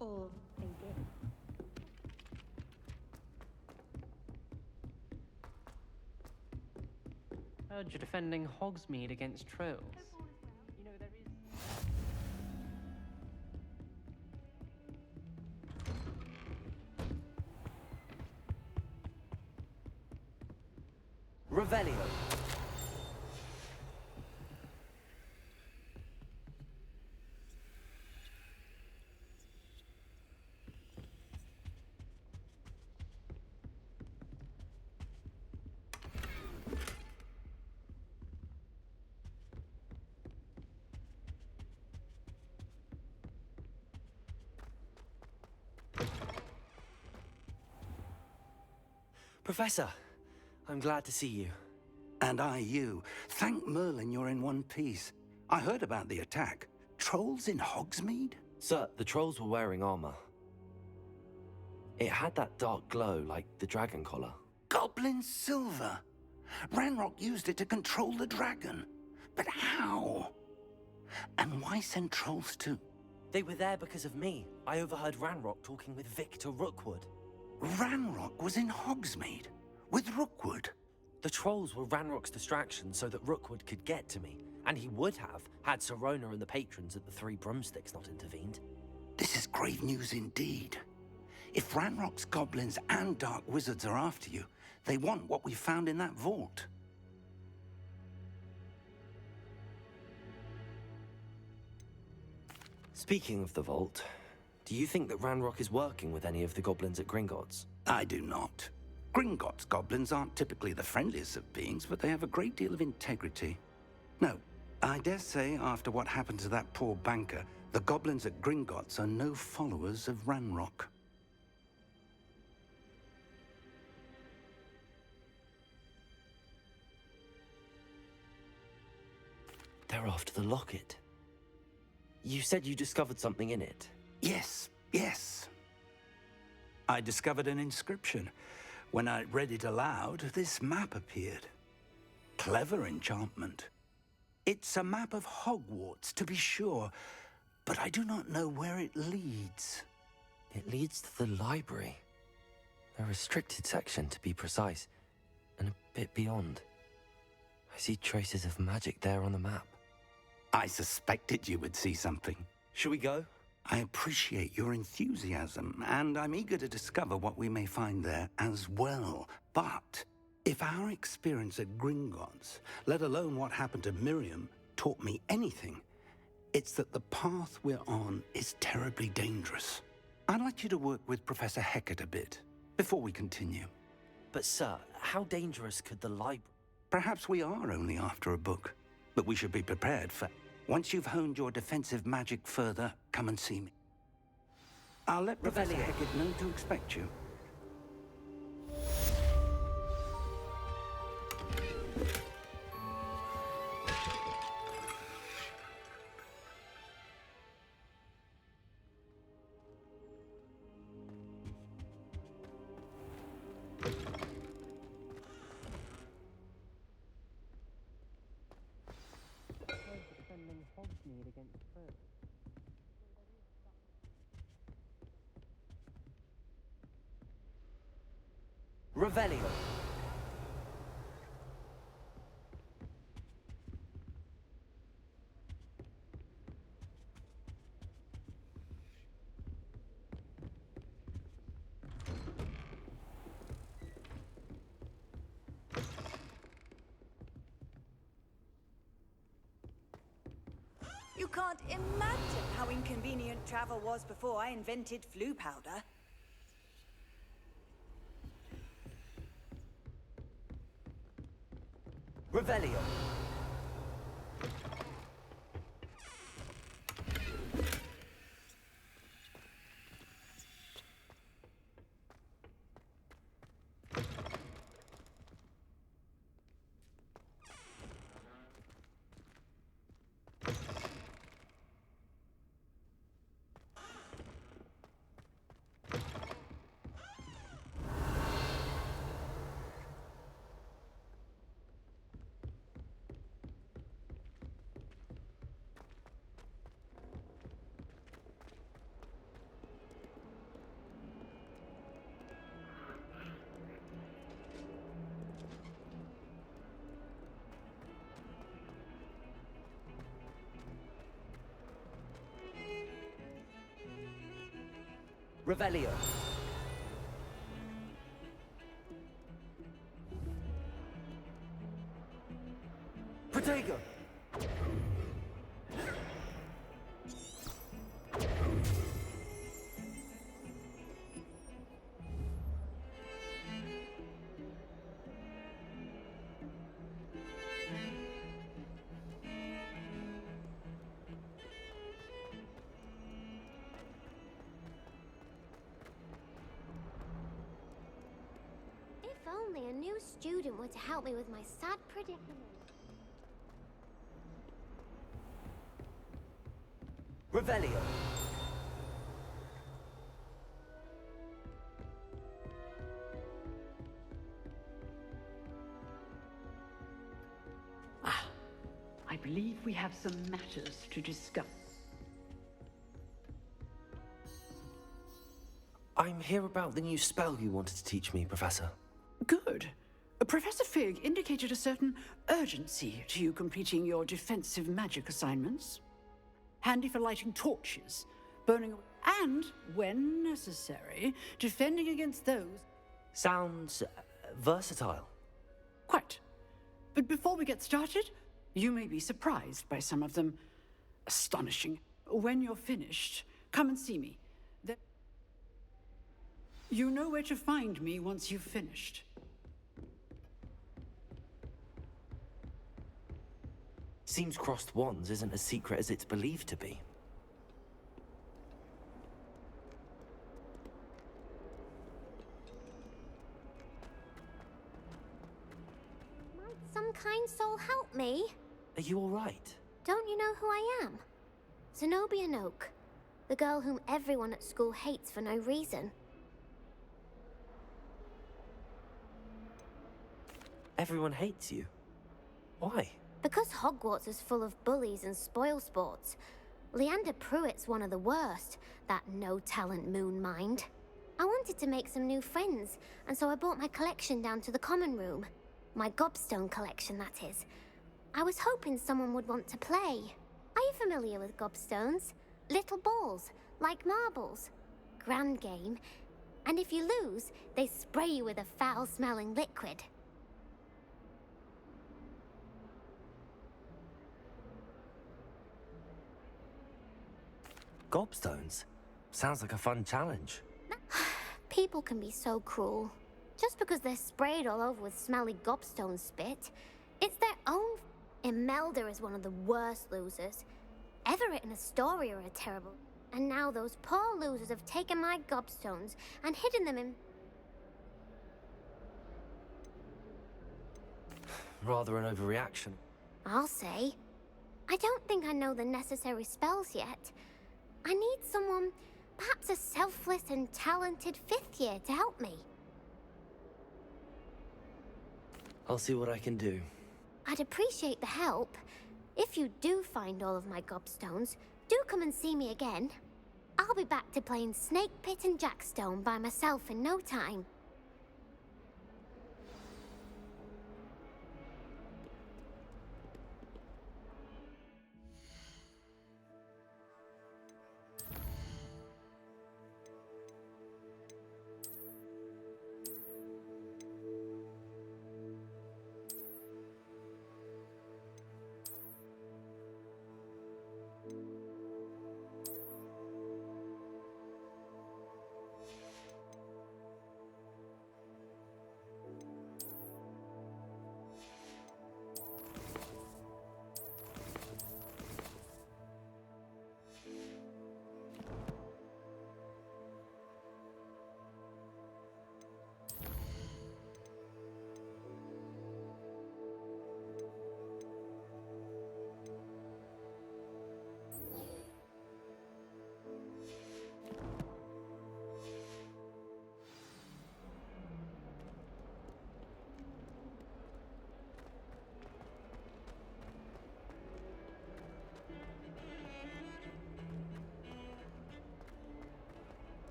Or they did. Heard you're defending Hogsmeade against trolls. You know, there is... Revelio. Professor, I'm glad to see you. And I you. Thank Merlin you're in one piece. I heard about the attack. Trolls in Hogsmeade? Sir, the trolls were wearing armor. It had that dark glow like the dragon collar. Goblin silver! Ranrock used it to control the dragon. But how? And why send trolls too? They were there because of me. I overheard Ranrock talking with Victor Rookwood. Ranrock was in Hogsmeade? With Rookwood? The trolls were Ranrock's distraction so that Rookwood could get to me. And he would have, had Sirona and the patrons at the Three Broomsticks not intervened. This is grave news indeed. If Ranrock's goblins and dark wizards are after you, they want what we found in that vault. Speaking of the vault, do you think that Ranrock is working with any of the goblins at Gringotts? I do not. Gringotts goblins aren't typically the friendliest of beings, but they have a great deal of integrity. No, I dare say after what happened to that poor banker, the goblins at Gringotts are no followers of Ranrock. They're after the locket. You said you discovered something in it. Yes. I discovered an inscription. When I read it aloud, this map appeared. Clever enchantment. It's a map of Hogwarts, to be sure, but I do not know where it leads. It leads to the library. A restricted section, to be precise, and a bit beyond. I see traces of magic there on the map. I suspected you would see something. Shall we go? I appreciate your enthusiasm, and I'm eager to discover what we may find there as well. But if our experience at Gringotts, let alone what happened to Miriam, taught me anything, it's that the path we're on is terribly dangerous. I'd like you to work with Professor Hecat a bit before we continue. But sir, how dangerous could the library... Perhaps we are only after a book, but we should be prepared for... Once you've honed your defensive magic further, come and see me. I'll let Professor Hecat know to expect you. Defending Hogsmeade against trolls. Revelio. You can't imagine how inconvenient travel was before I invented flu powder. Revelio. Revelio. Protego. If only a new student were to help me with my sad predicament. Revelio. I believe we have some matters to discuss. I'm here about the new spell you wanted to teach me, Professor. Good. Professor Fig indicated a certain urgency to you completing your defensive magic assignments. Handy for lighting torches, burning away, and, when necessary, defending against those. Sounds versatile. Quite. But before we get started, you may be surprised by some of them. Astonishing. When you're finished, come and see me. You know where to find me once you've finished. Seems crossed wands isn't as secret as it's believed to be. Might some kind soul help me? Are you all right? Don't you know who I am? Zenobia Noak, the girl whom everyone at school hates for no reason. Everyone hates you. Why? Because Hogwarts is full of bullies and spoilsports. Leander Pruitt's one of the worst, that no-talent moon mind. I wanted to make some new friends, and so I brought my collection down to the common room. My gobstone collection, that is. I was hoping someone would want to play. Are you familiar with gobstones? Little balls, like marbles. Grand game. And if you lose, they spray you with a foul-smelling liquid. Gobstones? Sounds like a fun challenge. People can be so cruel. Just because they're sprayed all over with smelly gobstone spit, it's their own. Imelda is one of the worst losers. Everett and Astoria are terrible. And now those poor losers have taken my gobstones and hidden them in. Rather an overreaction. I'll say. I don't think I know the necessary spells yet. I need someone, perhaps a selfless and talented fifth year to help me. I'll see what I can do. I'd appreciate the help. If you do find all of my gobstones, do come and see me again. I'll be back to playing Snake Pit and Jackstone by myself in no time.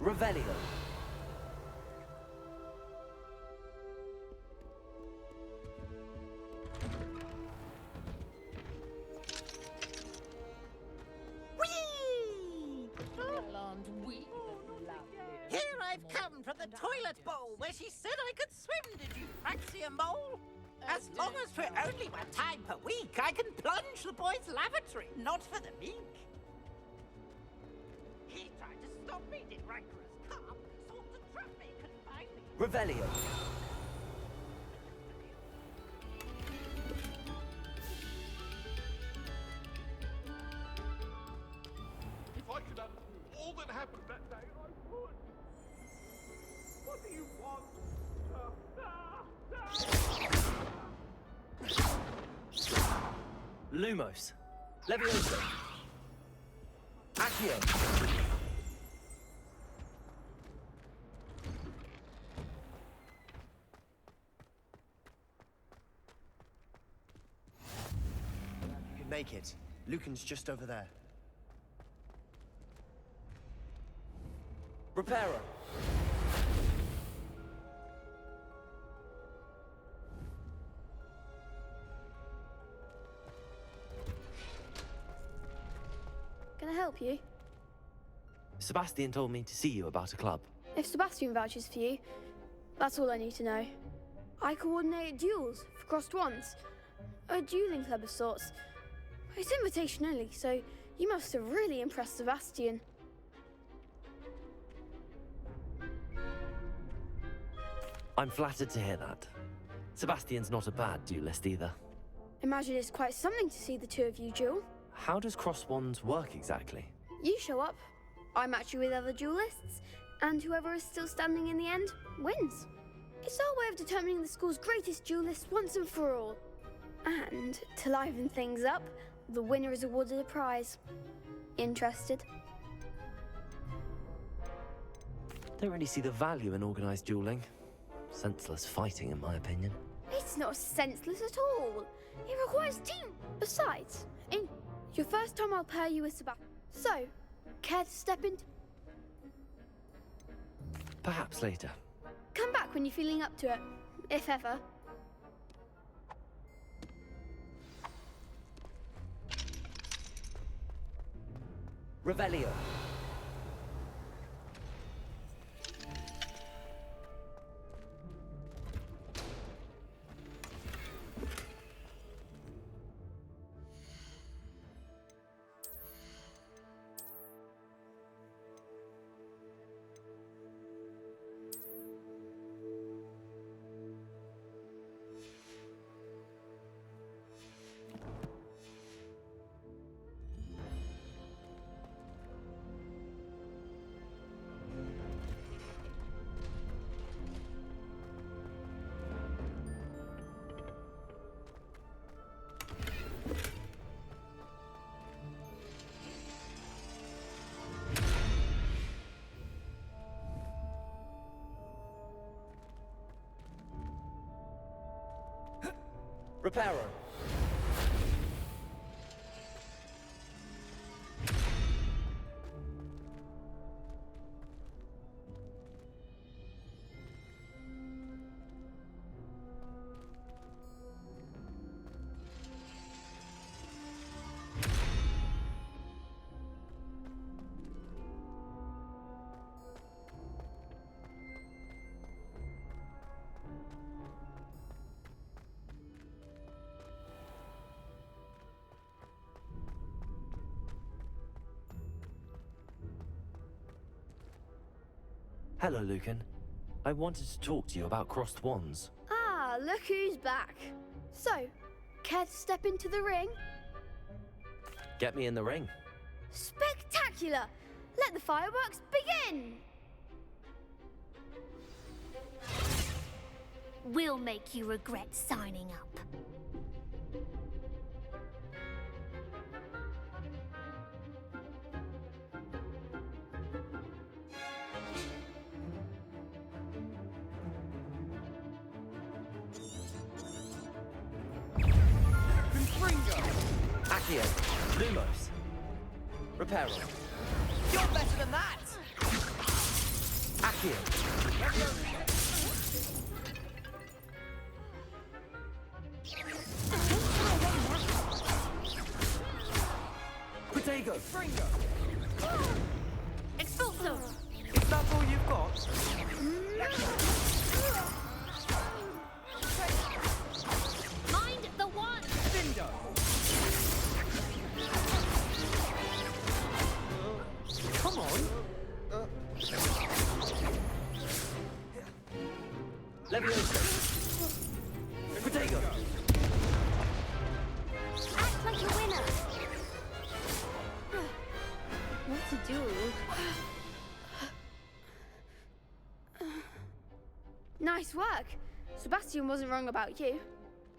Revelio. Here I've come from the toilet bowl where she said I could swim, did you fancy a mole? As long as for only one time per week, I can plunge the boy's lavatory, not for the meek. He tried to stop me, did rancorous carp, sought to trap me, confine me. Revelio. If I could undo all that happened that day, I would. What do you want? Lumos. Levioso. Accio. You can make it. Lucan's just over there. Reparo. Can I help you? Sebastian told me to see you about a club. If Sebastian vouches for you, that's all I need to know. I coordinate duels for crossed wands. A dueling club of sorts. It's invitation only, so you must have really impressed Sebastian. I'm flattered to hear that. Sebastian's not a bad duelist either. Imagine it's quite something to see the two of you duel. How does cross wands work exactly? You show up, I match you with other duelists, and whoever is still standing in the end wins. It's our way of determining the school's greatest duelist once and for all. And to liven things up, the winner is awarded a prize. Interested? Don't really see the value in organised dueling. Senseless fighting, in my opinion. It's not senseless at all. It requires team. Besides, in your first time I'll pair you with Sebastian. So, care to step in? Perhaps later. Come back when you're feeling up to it, if ever. Revelio. Reparo. Hello, Lucan. I wanted to talk to you about crossed wands. Ah, look who's back. So, care to step into the ring? Get me in the ring. Spectacular! Let the fireworks begin! We'll make you regret signing up. Accio. Lumos. Reparo. You're better than that! Accio. Protego. Fringo! Expulso! Is that all you've got? Mind the one! Dindo! Come on! Levioso. Protego. Act like a winner! What to do? Nice work. Sebastian wasn't wrong about you.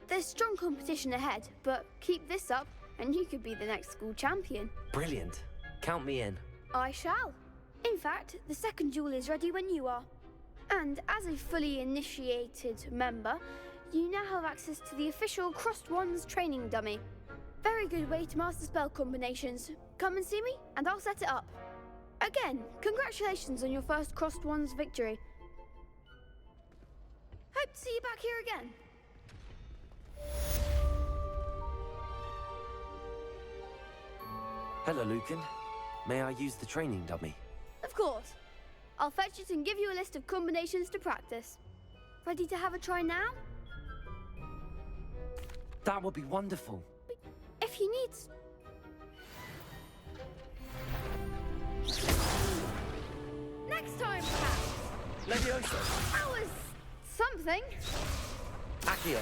There's strong competition ahead, but keep this up and you could be the next school champion. Brilliant. Count me in. I shall. In fact, the second duel is ready when you are. And as a fully initiated member, you now have access to the official Crossed Wands training dummy. Very good way to master spell combinations. Come and see me, and I'll set it up. Again, congratulations on your first Crossed Wands victory. Hope to see you back here again. Hello, Lucan. May I use the training dummy? Of course. I'll fetch it and give you a list of combinations to practice. Ready to have a try now? That would be wonderful. If you need... Next time, perhaps. Levioso. That was... something. Accio.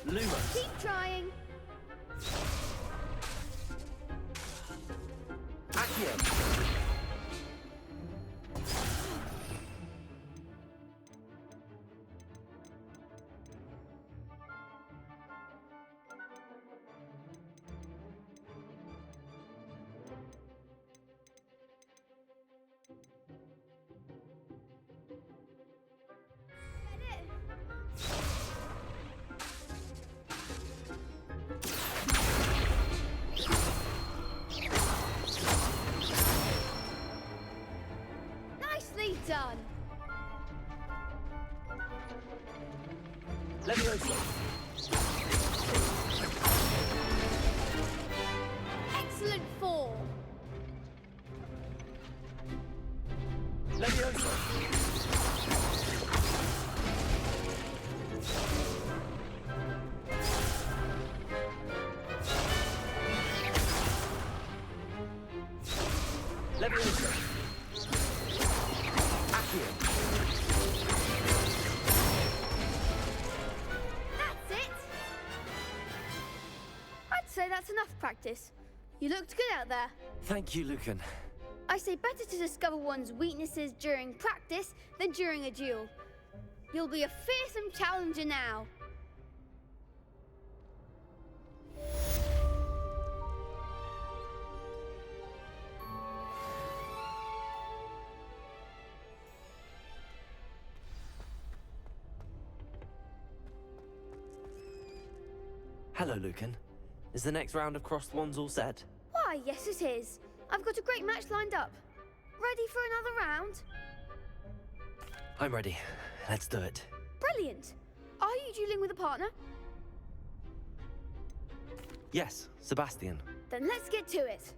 Lumos. Keep trying. Accio. Nicely done. Levioso. Excellent form. Levioso. Levioso. Accio. That's it. I'd say that's enough practice. You looked good out there. Thank you, Lucan. I say better to discover one's weaknesses during practice than during a duel. You'll be a fearsome challenger now. Hello, Lucan. Is the next round of Crossed Wands all set? Why, yes it is. I've got a great match lined up. Ready for another round? I'm ready. Let's do it. Brilliant. Are you dueling with a partner? Yes, Sebastian. Then let's get to it.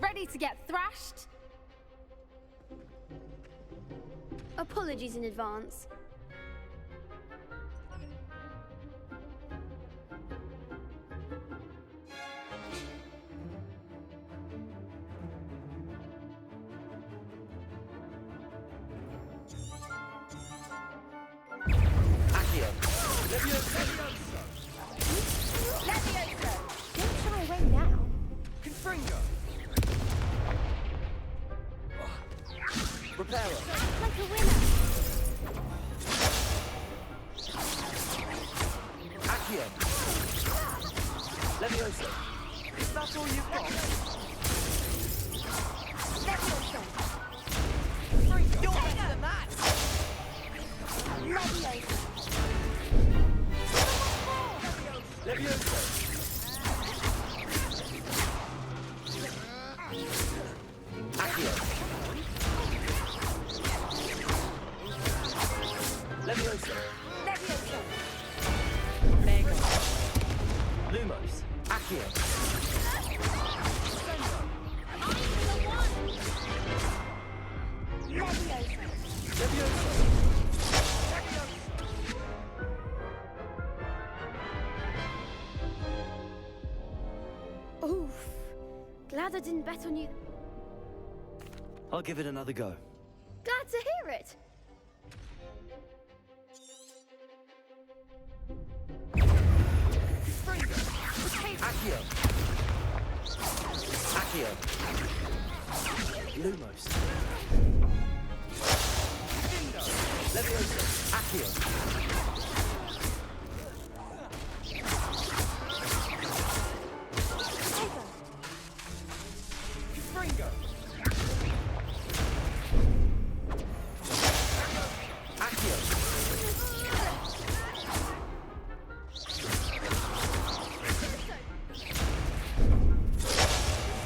Ready to get thrashed? Apologies in advance. Accio. Levioso! Don't shy away now. Confringo! Reparo. Act like a winner. Accio. Levioso. Is that all you've got? Levioso! You're better than that! Levioso! Levioso. father didn't bet on you. I'll give it another go. Glad to hear it. Accio! Accio! Lumos! Leviosa! Accio! Fringo! Accio!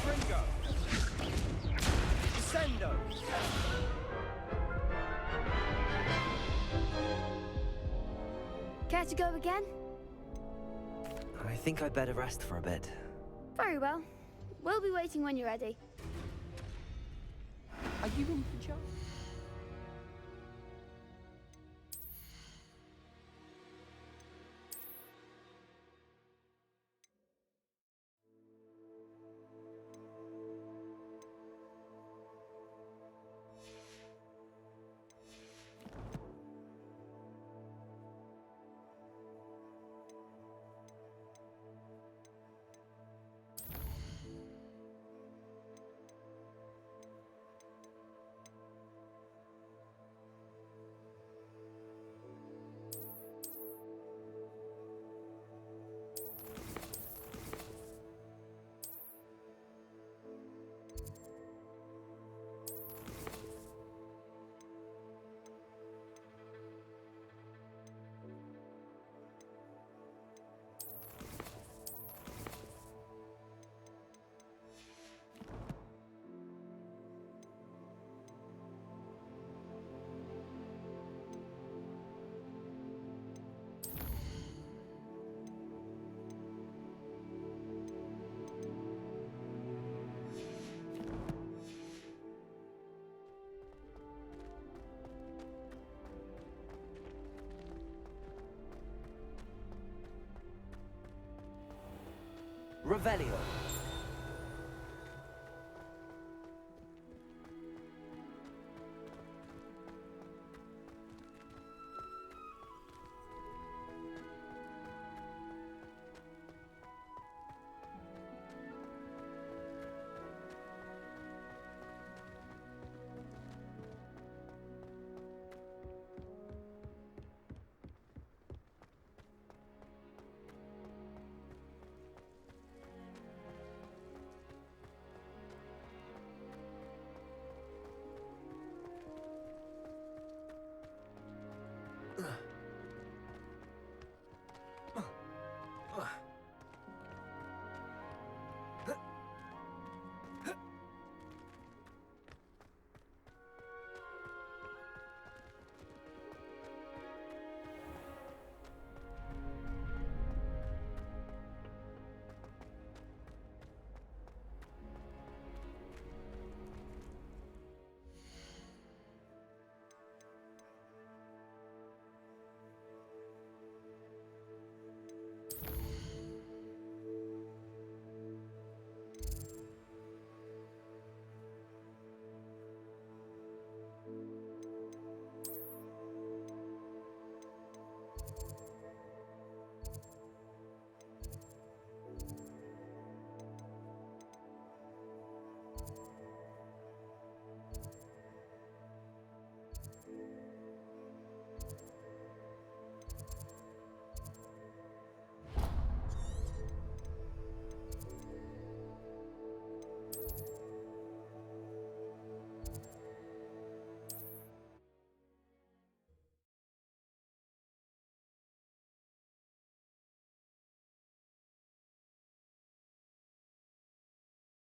Fringo! Descendo! Care to go again? I think I'd better rest for a bit. Very well. We'll be waiting when you're ready. Are you in pajamas? Revelio.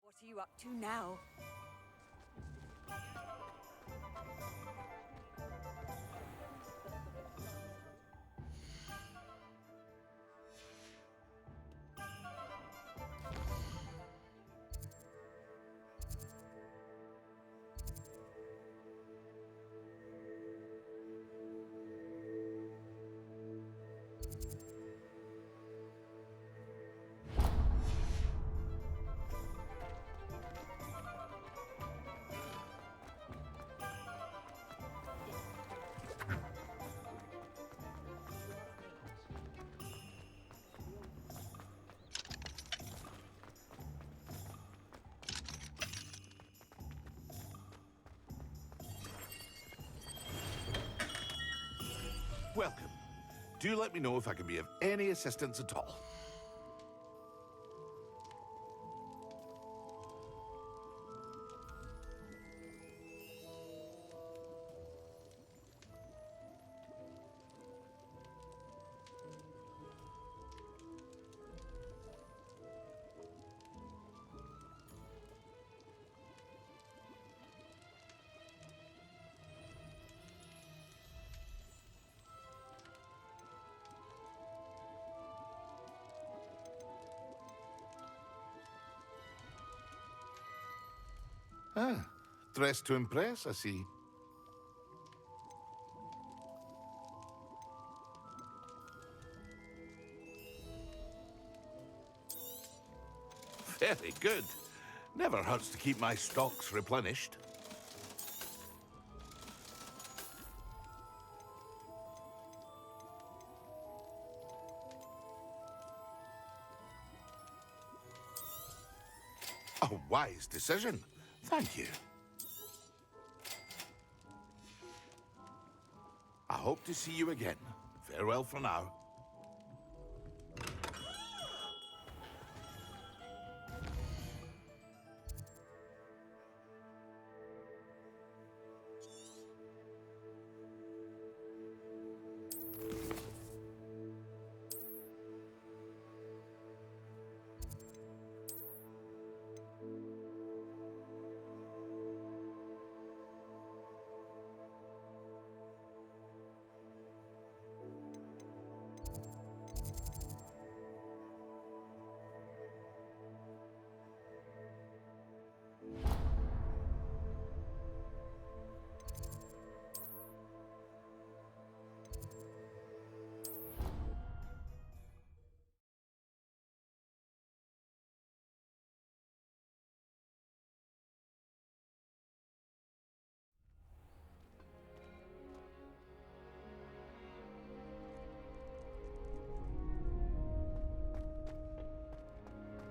What are you up to now? welcome. Do let me know if I can be of any assistance at all. Ah, dressed to impress, I see. Very good. Never hurts to keep my stocks replenished. A wise decision. Thank you. I hope to see you again. Farewell for now.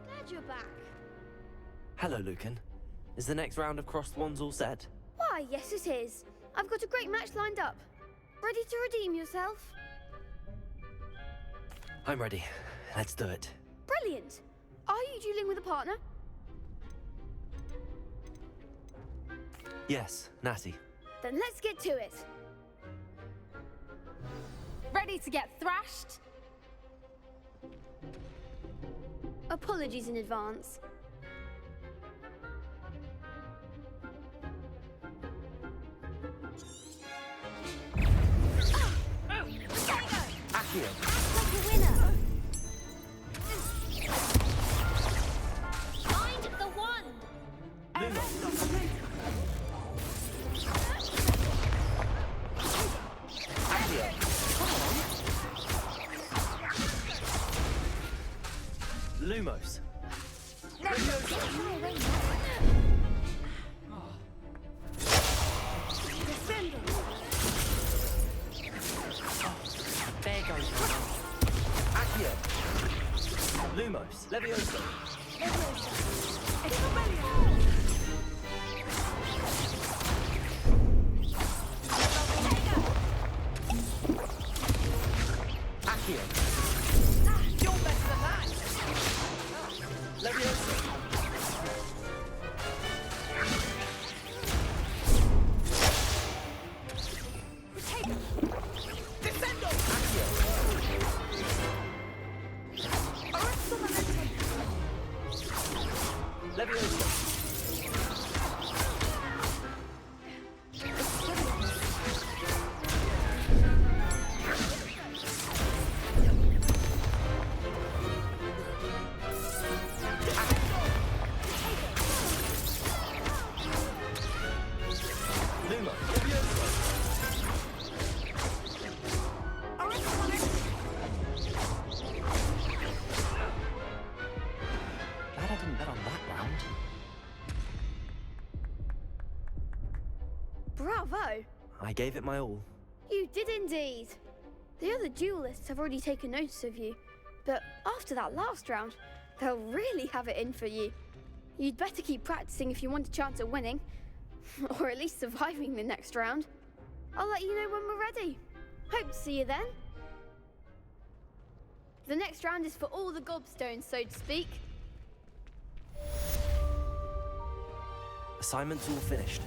Glad you're back. Hello, Lucan. Is the next round of Crossed Wands all set? Why, yes it is. I've got a great match lined up. Ready to redeem yourself? I'm ready. Let's do it. Brilliant. Are you dueling with a partner? Yes, Natty. Then let's get to it. Ready to get thrashed? Apologies in advance. Accio. Like a winner. Find the one. Accio. Lumos. There goes Accio. Lumos. Levioso. Accio. You're better than that! Levioso. Descendo! Accio. Levioso. Lumo. Levioso. Glad I didn't bet on that round. Bravo! I gave it my all. You did indeed. The other duelists have already taken notice of you, but after that last round, they'll really have it in for you. You'd better keep practicing if you want a chance at winning, or at least surviving the next round. I'll let you know when we're ready. Hope to see you then. The next round is for all the gobstones, so to speak. Assignment's all finished.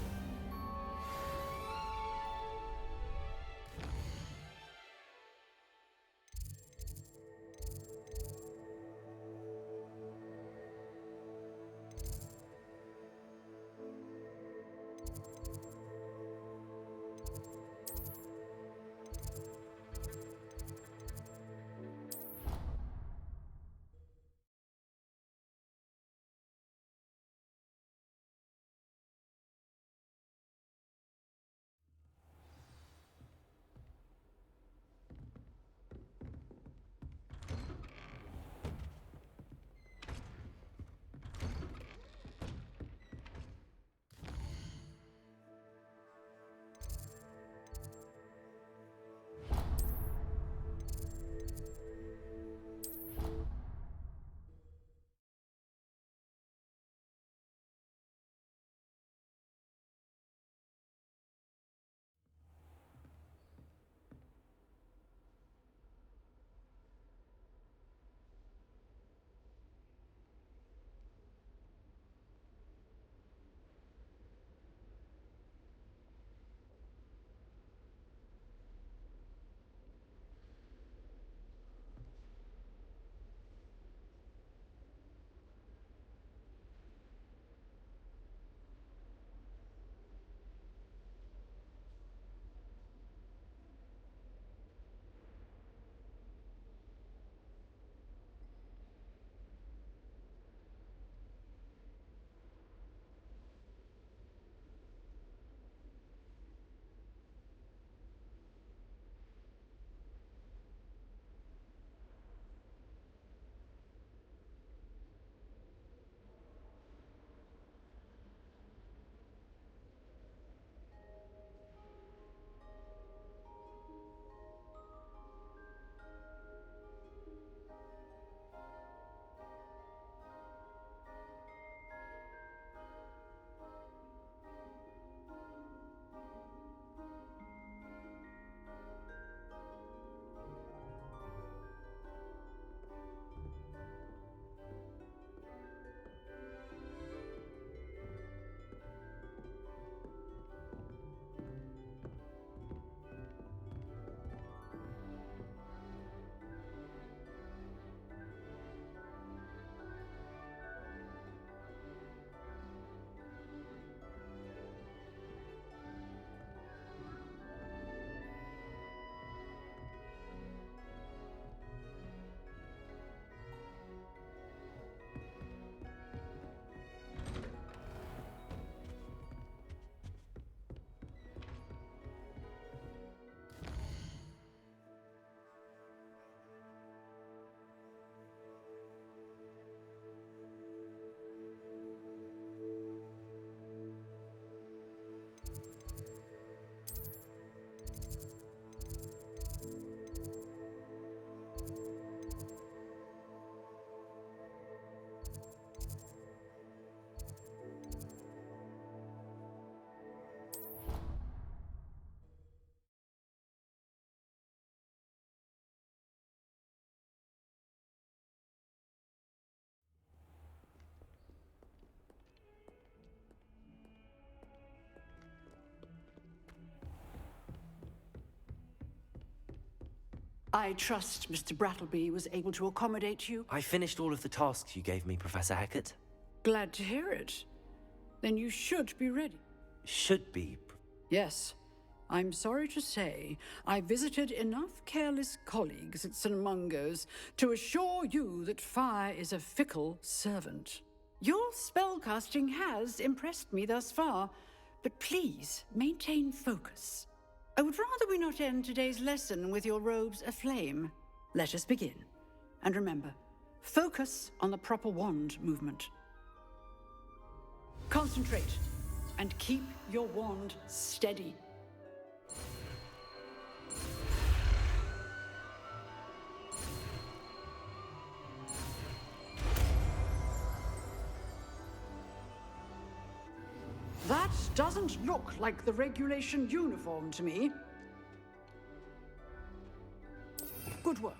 I trust Mr. Brattleby was able to accommodate you. I finished all of the tasks you gave me, Professor Hecat. Glad to hear it. Then you should be ready. Should be. Yes. I'm sorry to say, I visited enough careless colleagues at St. Mungo's to assure you that fire is a fickle servant. Your spellcasting has impressed me thus far, but please maintain focus. I would rather we not end today's lesson with your robes aflame. Let us begin. And remember, focus on the proper wand movement. Concentrate, and keep your wand steady. That doesn't look like the regulation uniform to me. Good work.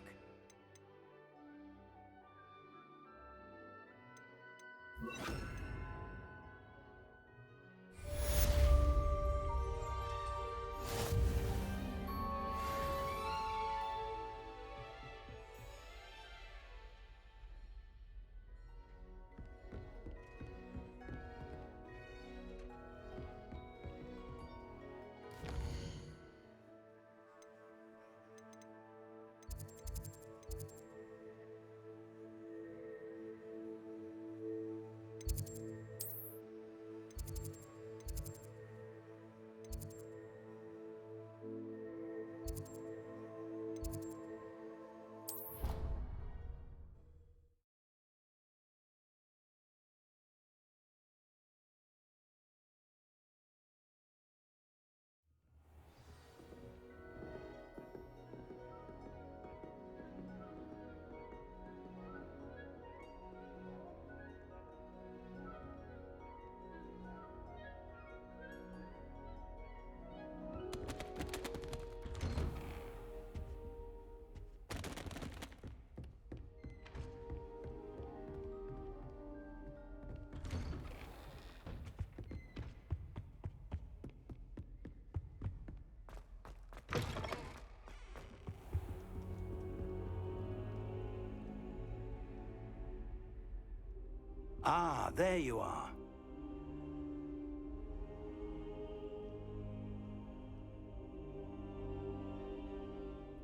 Ah, there you are.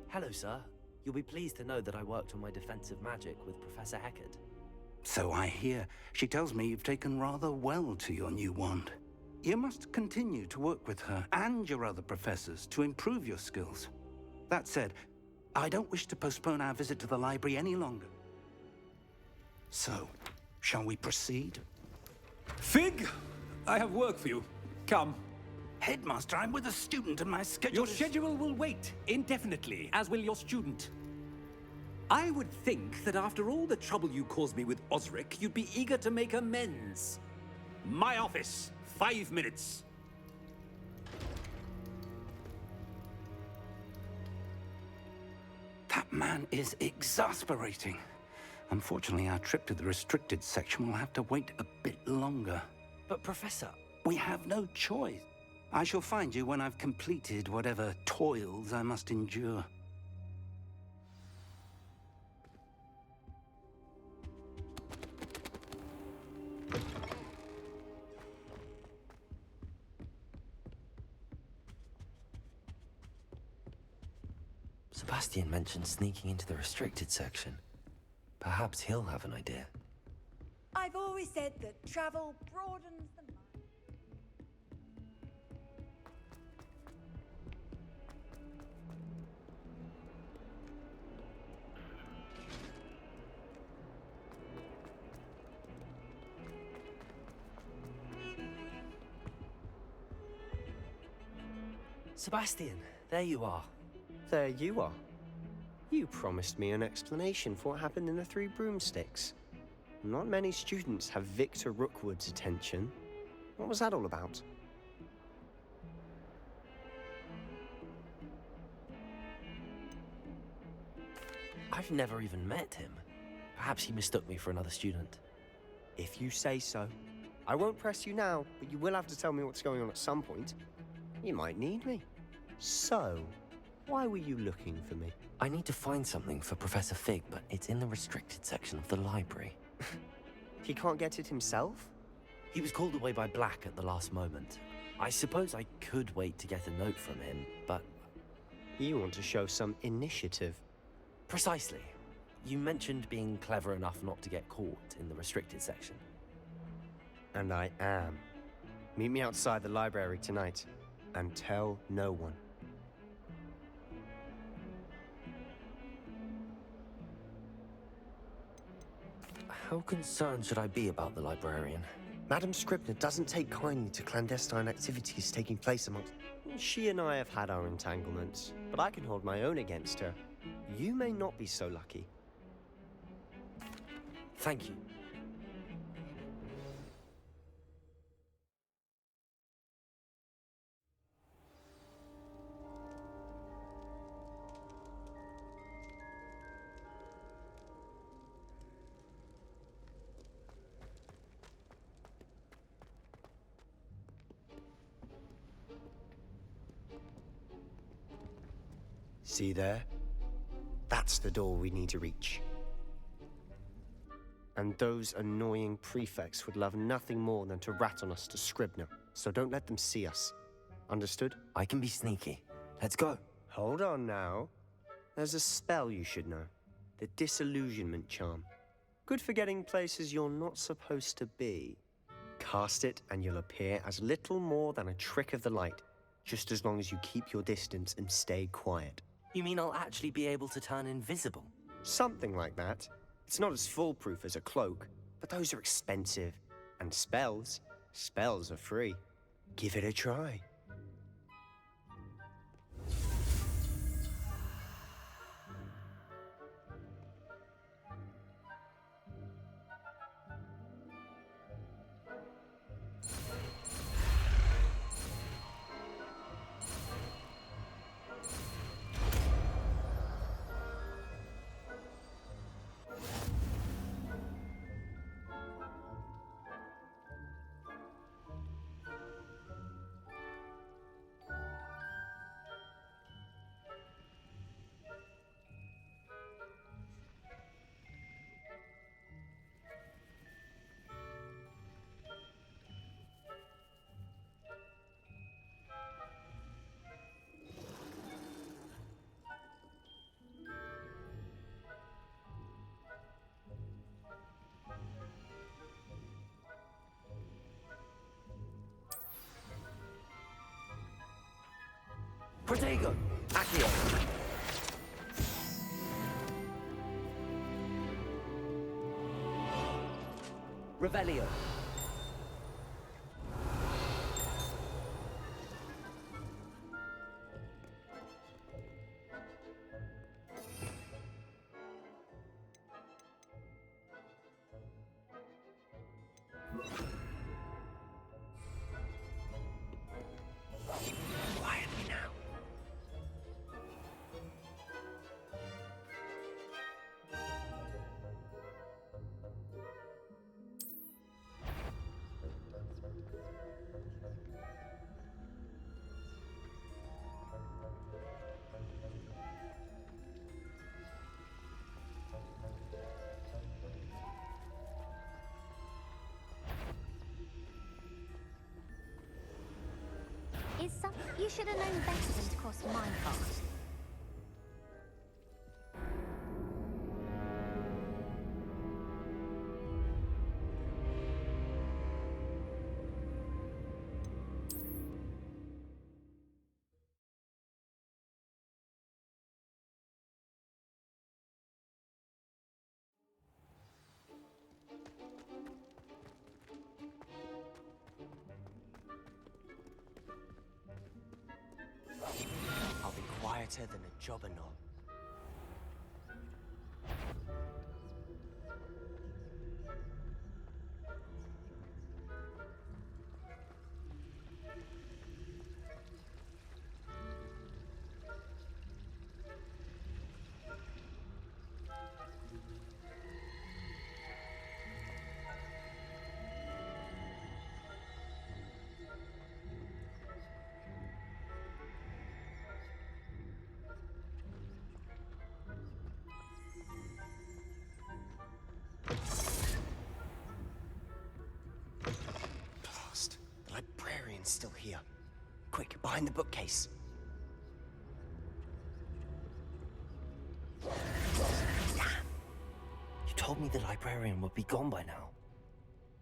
Hello, sir. You'll be pleased to know that I worked on my defensive magic with Professor Heckard. So I hear. She tells me you've taken rather well to your new wand. You must continue to work with her and your other professors to improve your skills. That said, I don't wish to postpone our visit to the library any longer. So, shall we proceed? Fig, I have work for you. Come. Headmaster, I'm with a student and my schedule Your schedule will wait indefinitely, as will your student. I would think that after all the trouble you caused me with Osric, you'd be eager to make amends. My office, 5 minutes. That man is exasperating. Unfortunately, our trip to the restricted section will have to wait a bit longer. But, Professor... We have no choice. I shall find you when I've completed whatever toils I must endure. Sebastian mentioned sneaking into the restricted section. Perhaps he'll have an idea. I've always said that travel broadens the mind. Sebastian, there you are. There you are. You promised me an explanation for what happened in the Three Broomsticks. Not many students have Victor Rookwood's attention. What was that all about? I've never even met him. Perhaps he mistook me for another student. If you say so. I won't press you now, but you will have to tell me what's going on at some point. You might need me. So, why were you looking for me? I need to find something for Professor Fig, but it's in the restricted section of the library. He can't get it himself? He was called away by Black at the last moment. I suppose I could wait to get a note from him, but... You want to show some initiative. Precisely. You mentioned being clever enough not to get caught in the restricted section. And I am. Meet me outside the library tonight, and tell no one. How concerned should I be about the librarian? Madam Scribner doesn't take kindly to clandestine activities taking place amongst... She and I have had our entanglements, but I can hold my own against her. You may not be so lucky. Thank you. See there? That's the door we need to reach. And those annoying prefects would love nothing more than to rat on us to Scribner, so don't let them see us. Understood? I can be sneaky. Let's go. Hold on now. There's a spell you should know. The Disillusionment Charm. Good for getting places you're not supposed to be. Cast it and you'll appear as little more than a trick of the light, just as long as you keep your distance and stay quiet. You mean I'll actually be able to turn invisible? Something like that. It's not as foolproof as a cloak, but those are expensive. And spells are free. Give it a try. Protego! Accio! Revelio! Quietly now. You should have known better than to cross my path. I'll be quieter than a jobberknoll. Blast! The librarian's still here. Quick, behind the bookcase. You told me the librarian would be gone by now.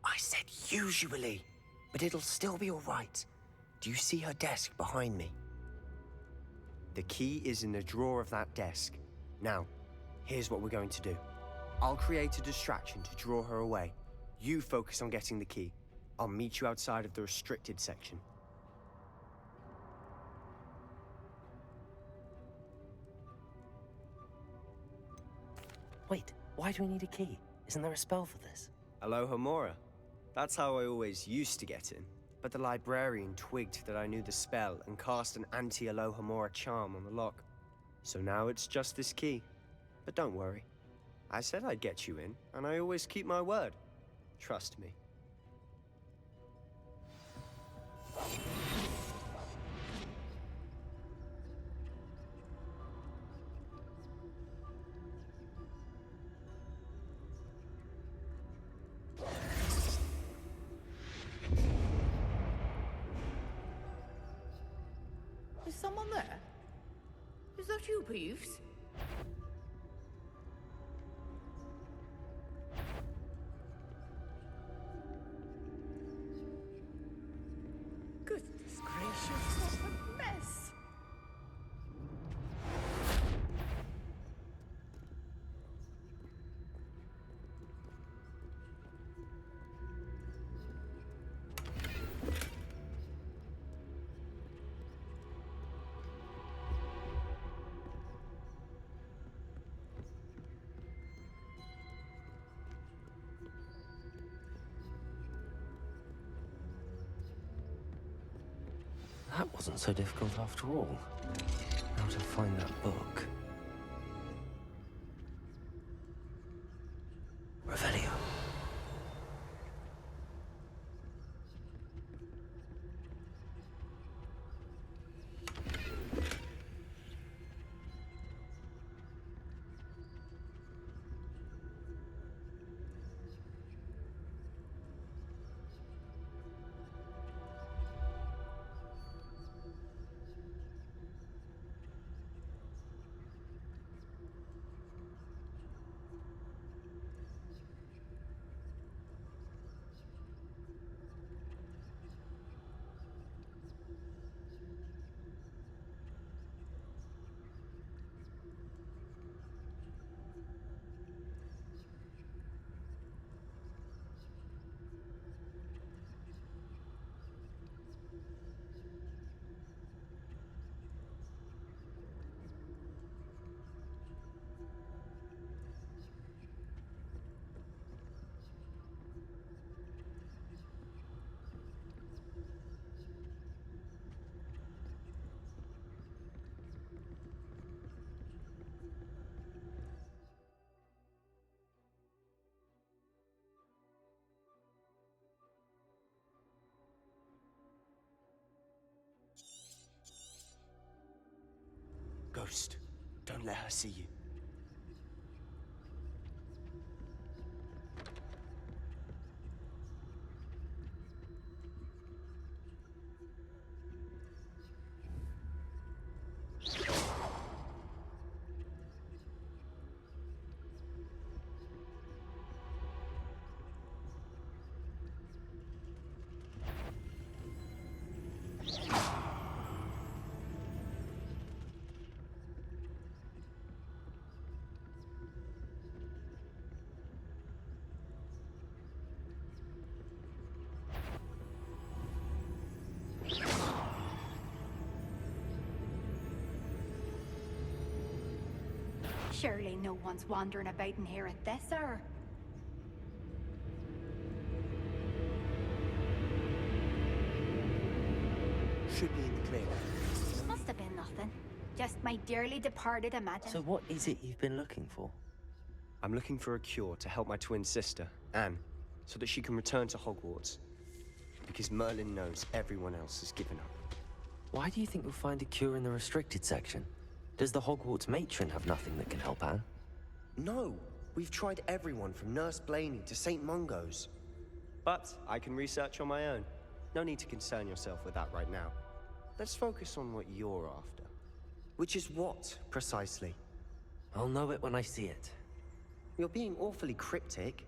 I said usually, but it'll still be all right. Do you see her desk behind me? The key is in the drawer of that desk. Now, here's what we're going to do. I'll create a distraction to draw her away. You focus on getting the key. I'll meet you outside of the restricted section. Wait, why do we need a key? Isn't there a spell for this? Alohomora. That's how I always used to get in. But the librarian twigged that I knew the spell and cast an anti-Alohomora charm on the lock. So now it's just this key. But don't worry. I said I'd get you in, and I always keep my word. Trust me. someone there? Is that you, Peeves? Goodness gracious, what a mess! That wasn't so difficult after all. How to find that book. Revelio. Ghost, don't let her see you. Surely no one's wandering about in here at this hour. Should be in the clear. Must have been nothing. Just my dearly departed imagine. So what is it you've been looking for? I'm looking for a cure to help my twin sister, Anne, so that she can return to Hogwarts. Because Merlin knows everyone else has given up. Why do you think you'll find a cure in the restricted section? Does the Hogwarts matron have nothing that can help Anne? No, we've tried everyone from Nurse Blaney to St. Mungo's. But I can research on my own. No need to concern yourself with that right now. Let's focus on what you're after. Which is what, precisely? I'll know it when I see it. You're being awfully cryptic.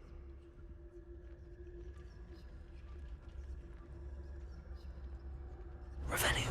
Revelio.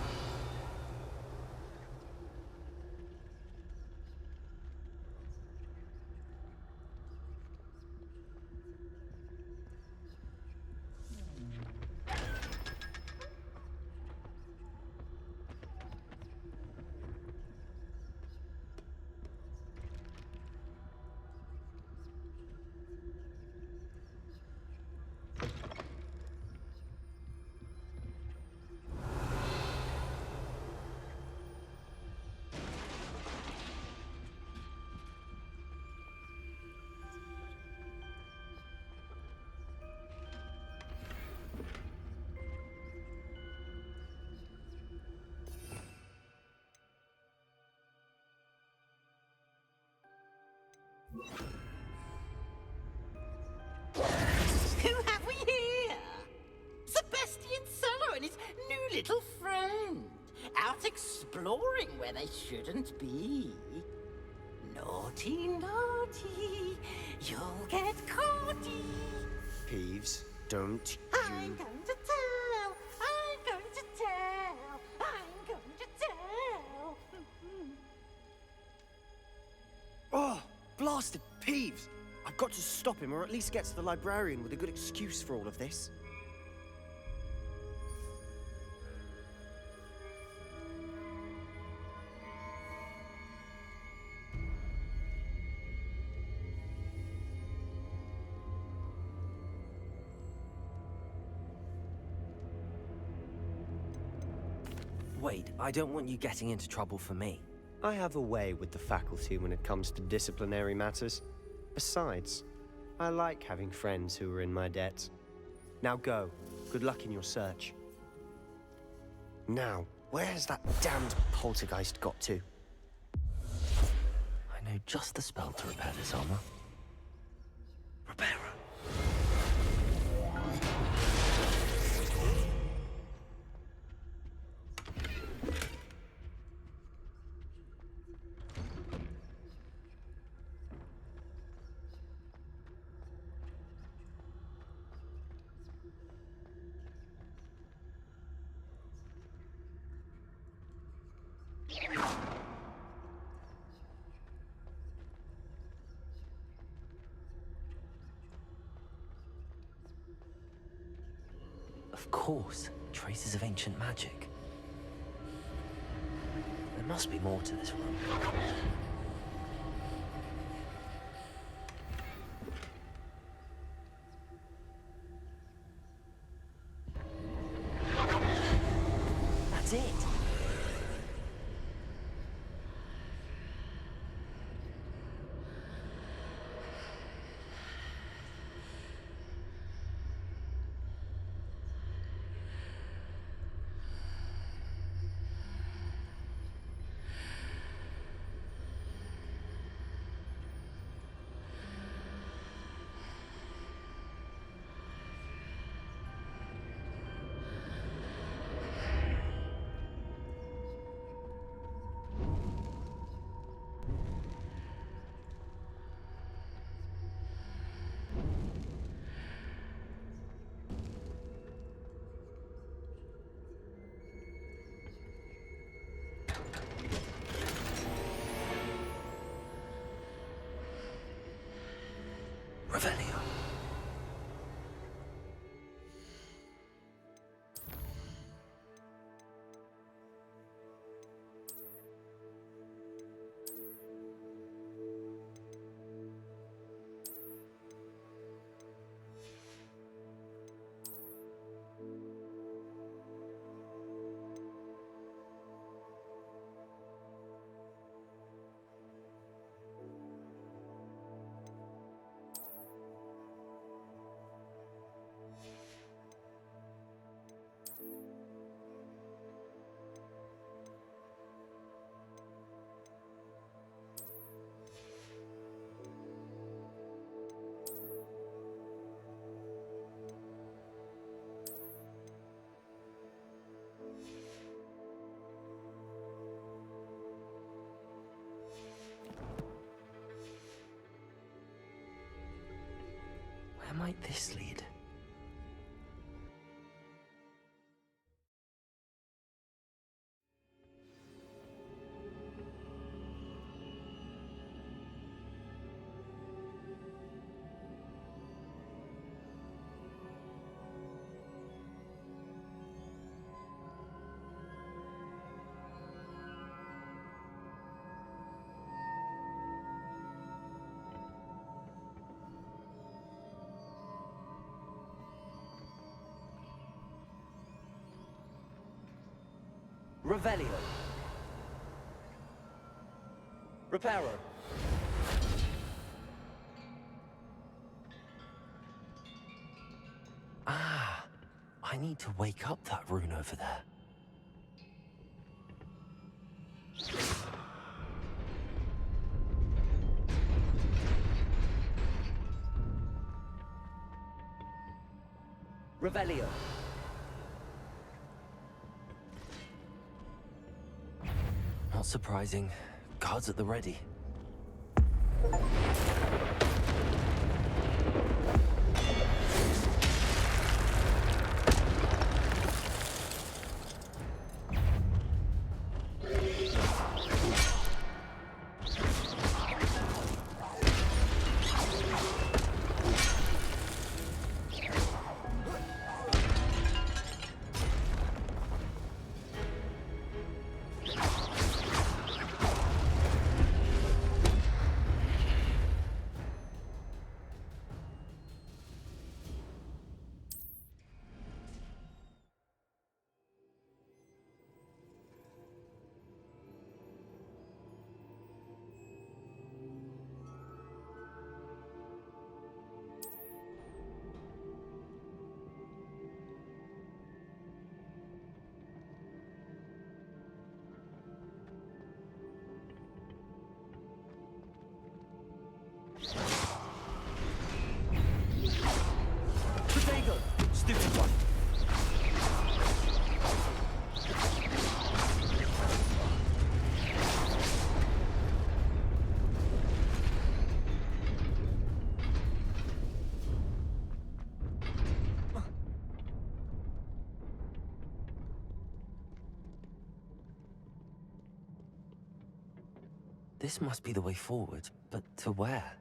Who have we here? Sebastian Cello and his new little friend. out exploring where they shouldn't be. Naughty, naughty, you'll get caughty. Peeves, don't I'm you... going to tell, I'm going to tell, I'm going to tell. Oh, blasted Peeves! I've got to stop him, or at least get to the librarian with a good excuse for all of this. Wait, I don't want you getting into trouble for me. I have a way with the faculty when it comes to disciplinary matters. Besides, I like having friends who are in my debt. Now go. Good luck in your search. Now, where has that damned poltergeist got to? I know just the spell to repair this armor. Repair it. Of course, traces of ancient magic. There must be more to this room. That's it! Revelio. Where might this lead? Revelio. Reparo. Ah, I need to wake up that rune over there. Revelio. Not surprising. Guards at the ready. Protego! Stupid one! This must be the way forward, but to where?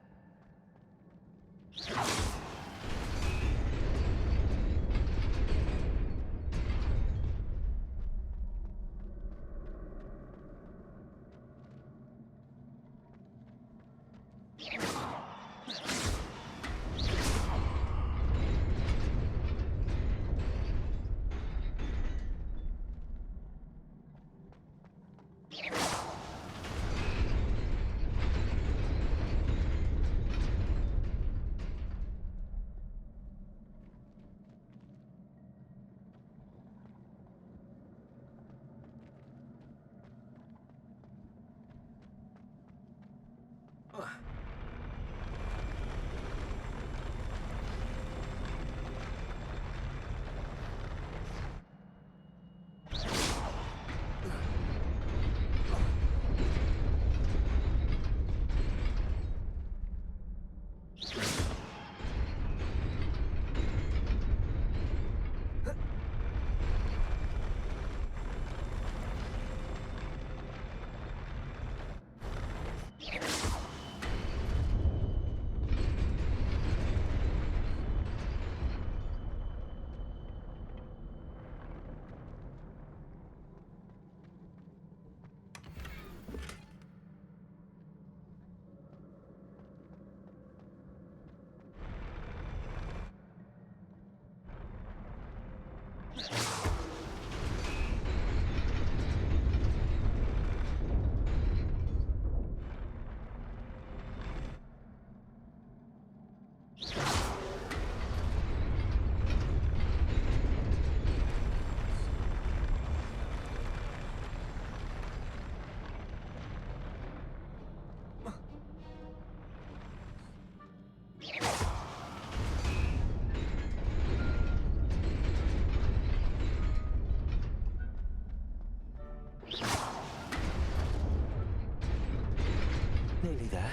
Nearly there.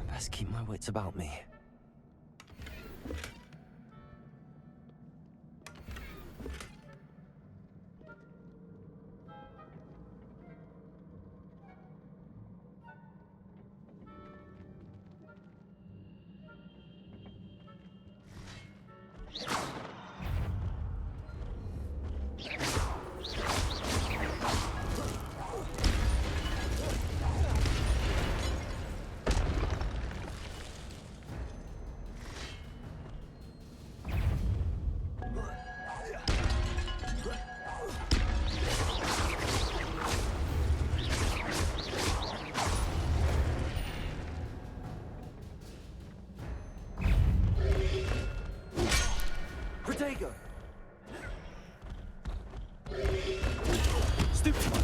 Best keep my wits about me. Protego! Stupid one!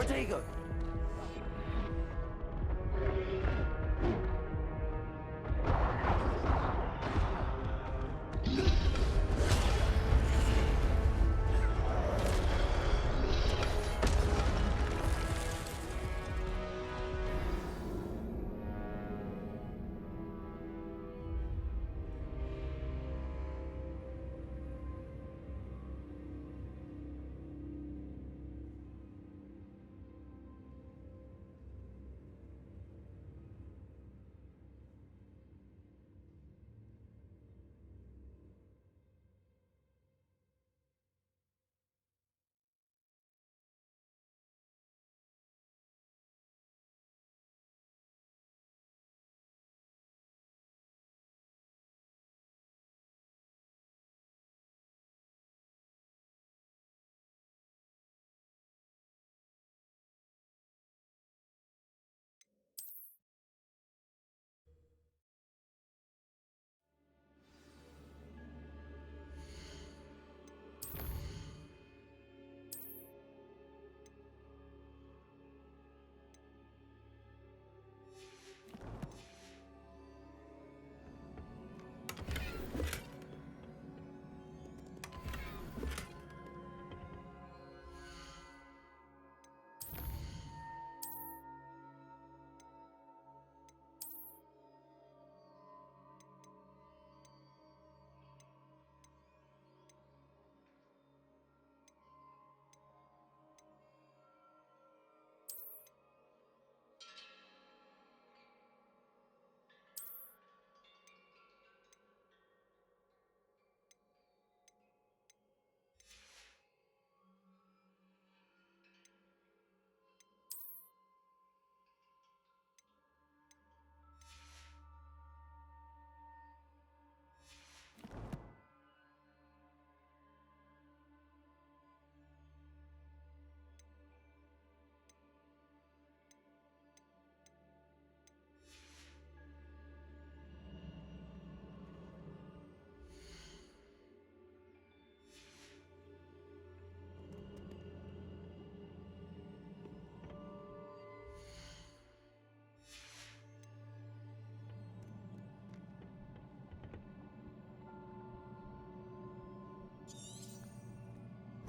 Protego!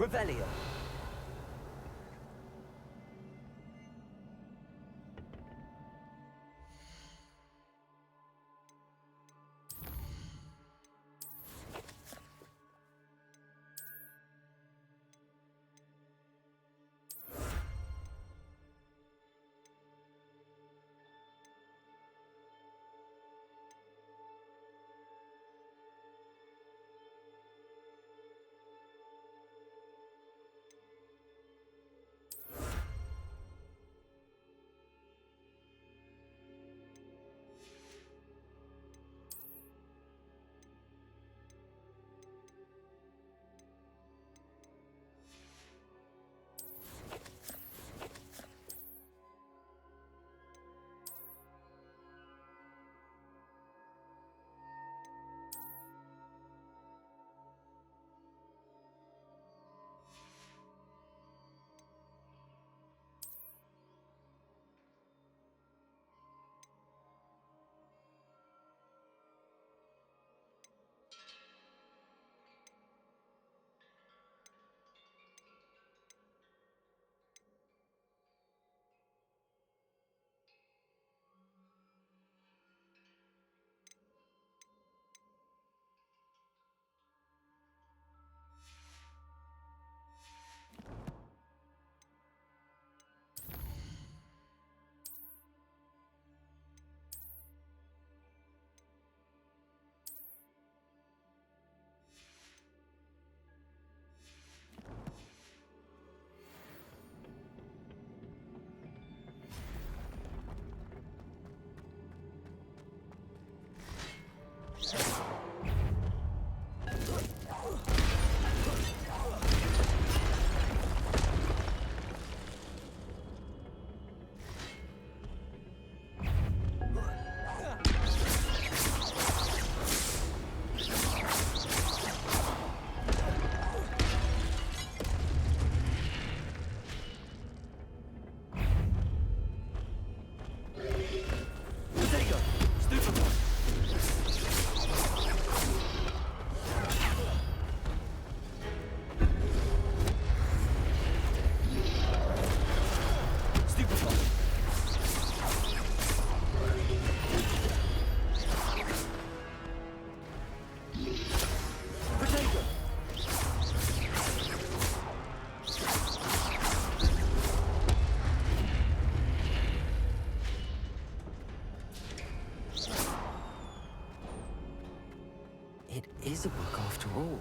Revelio. it is a book after all.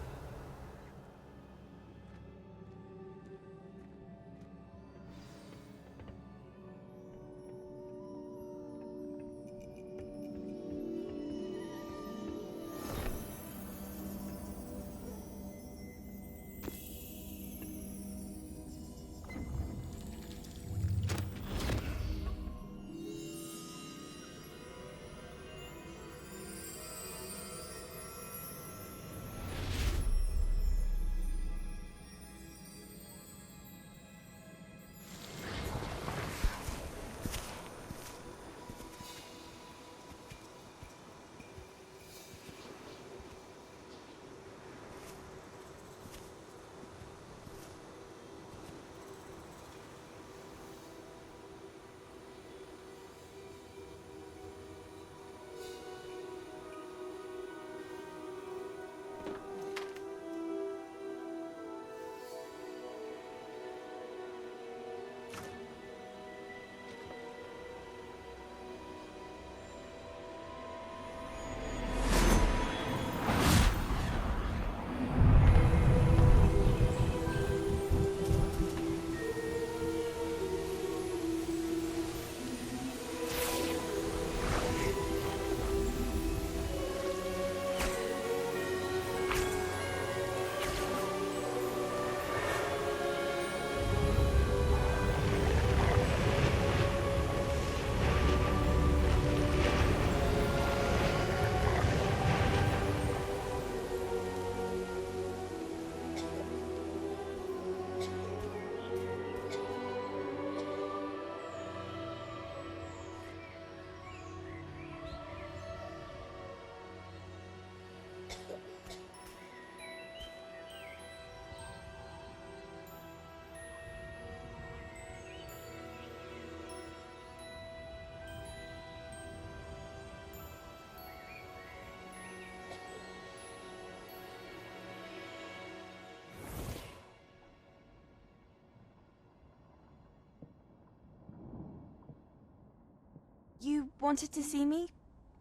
You wanted to see me?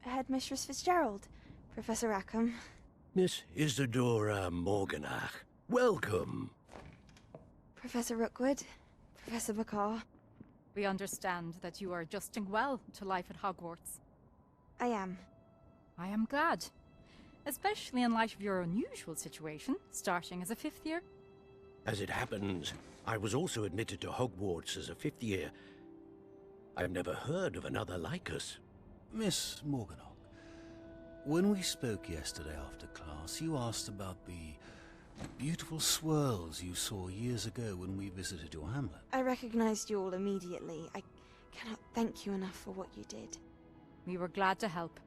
Headmistress Fitzgerald? Professor Rackham? Miss Isadora Morganach, welcome. Professor Rookwood? Professor McCaw? We understand that you are adjusting well to life at Hogwarts. I am. I am glad. Especially in light of your unusual situation, starting as a 5th year. As it happens, I was also admitted to Hogwarts as a 5th year. I've never heard of another like us. Miss Morganach, when we spoke yesterday after class, you asked about the beautiful swirls you saw years ago when we visited your hamlet. I recognized you all immediately. I cannot thank you enough for what you did. We were glad to help.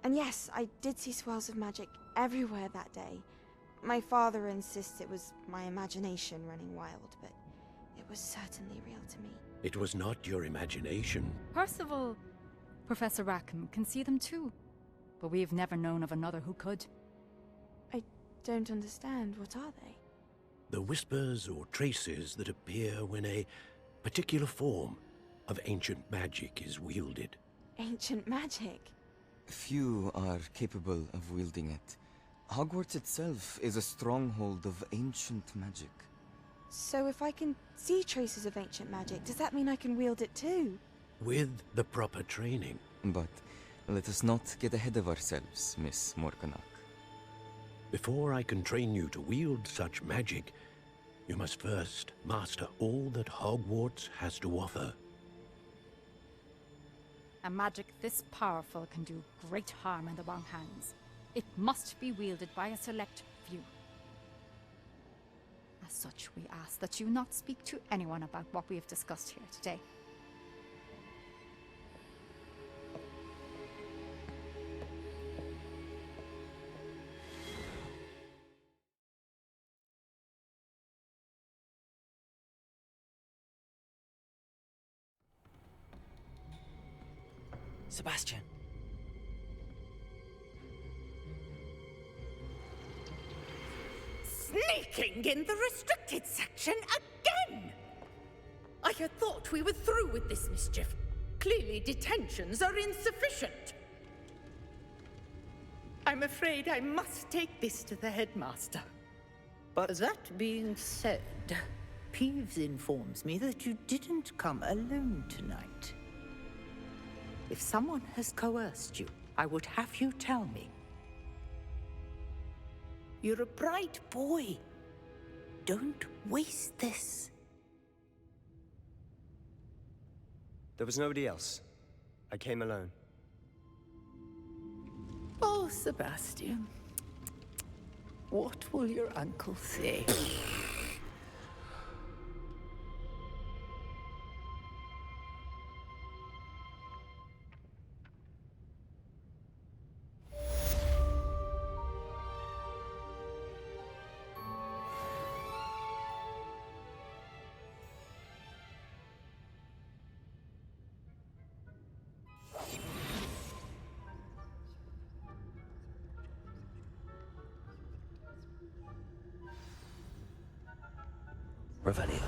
And yes, I did see swirls of magic everywhere that day. My father insists it was my imagination running wild, but it was certainly real to me. It was not your imagination. Percival, Professor Rackham can see them too. But we've never known of another who could. I don't understand. What are they? The whispers or traces that appear when a particular form of ancient magic is wielded. Ancient magic? Few are capable of wielding it. Hogwarts itself is a stronghold of ancient magic. So if I can see traces of ancient magic, does that mean I can wield it too? With the proper training. But let us not get ahead of ourselves, Miss Morganach. Before I can train you to wield such magic, you must first master all that Hogwarts has to offer. A magic this powerful can do great harm in the wrong hands. It must be wielded by a select few. As such, we ask that you not speak to anyone about what we have discussed here today. Sebastian. Sneaking in the restricted section again! I had thought we were through with this mischief. Clearly detentions are insufficient. I'm afraid I must take this to the headmaster. But that being said, Peeves informs me that you didn't come alone tonight. If someone has coerced you, I would have you tell me. You're a bright boy. Don't waste this. There was nobody else. I came alone. Oh, Sebastian. What will your uncle say? Revelio.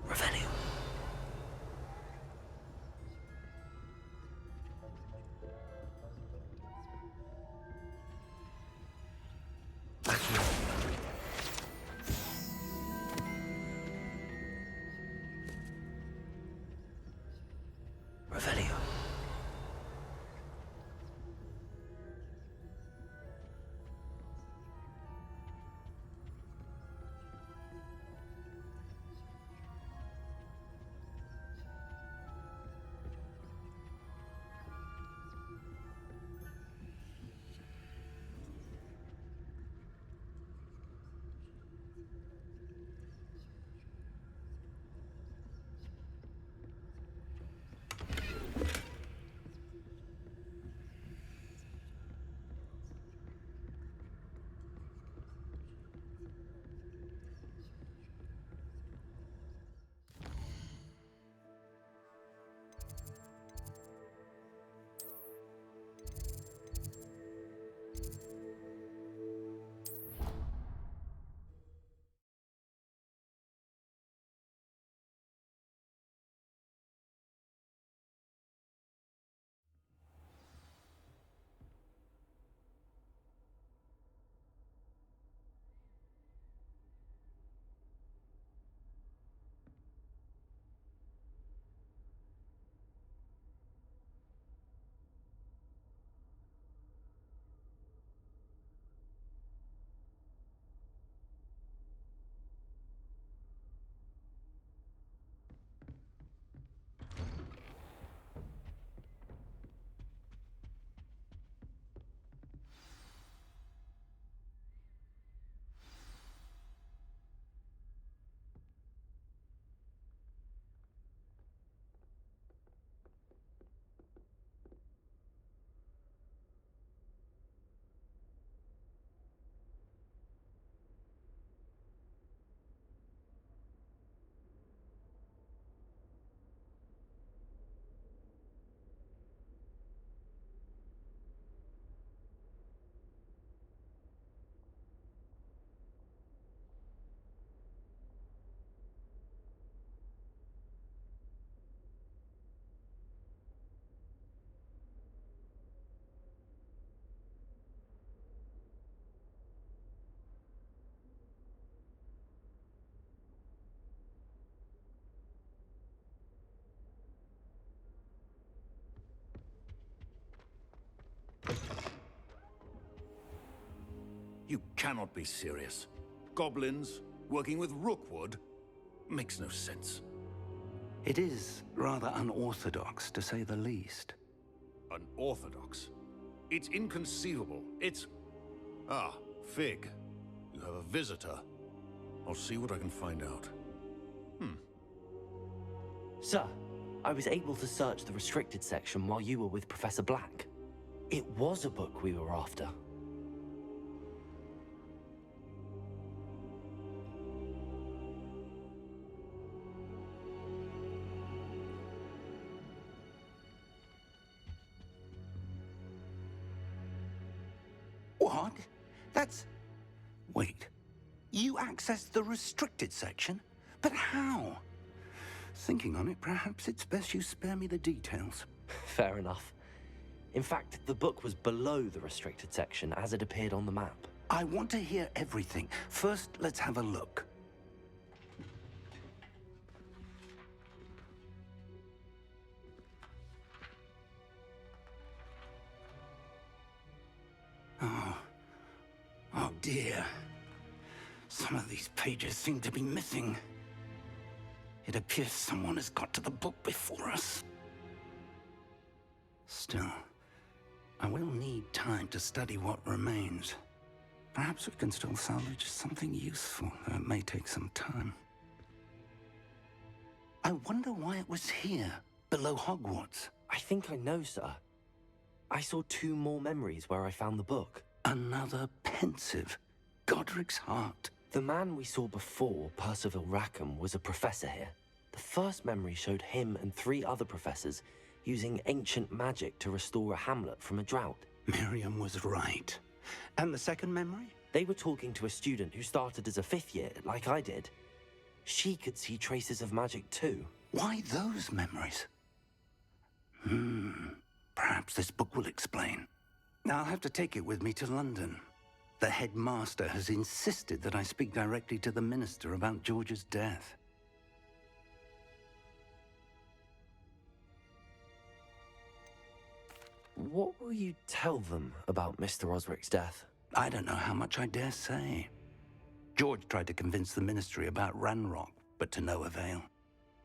Revelio. Revelio. You cannot be serious. Goblins working with Rookwood? Makes no sense. It is rather unorthodox, to say the least. Unorthodox? It's inconceivable. It's... Ah, Fig. You have a visitor. I'll see what I can find out. Sir, I was able to search the restricted section while you were with Professor Black. It was a book we were after. What? That's... Wait. You accessed the restricted section? But how? Thinking on it, perhaps it's best you spare me the details. Fair enough. In fact, the book was below the restricted section as it appeared on the map. I want to hear everything. First, let's have a look. Oh dear. Some of these pages seem to be missing. It appears someone has got to the book before us. Still, I will need time to study what remains. Perhaps we can still salvage something useful, though it may take some time. I wonder why it was here, below Hogwarts. I think I know, sir. I saw 2 more memories where I found the book. Another pensive. Godric's heart. The man we saw before, Percival Rackham, was a professor here. The first memory showed him and 3 other professors using ancient magic to restore a hamlet from a drought. Miriam was right. And the second memory? They were talking to a student who started as a 5th year, like I did. She could see traces of magic too. Why those memories? Perhaps this book will explain. I'll have to take it with me to London. The headmaster has insisted that I speak directly to the minister about George's death. What will you tell them about Mr. Osric's death? I don't know how much I dare say. George tried to convince the ministry about Ranrock, but to no avail.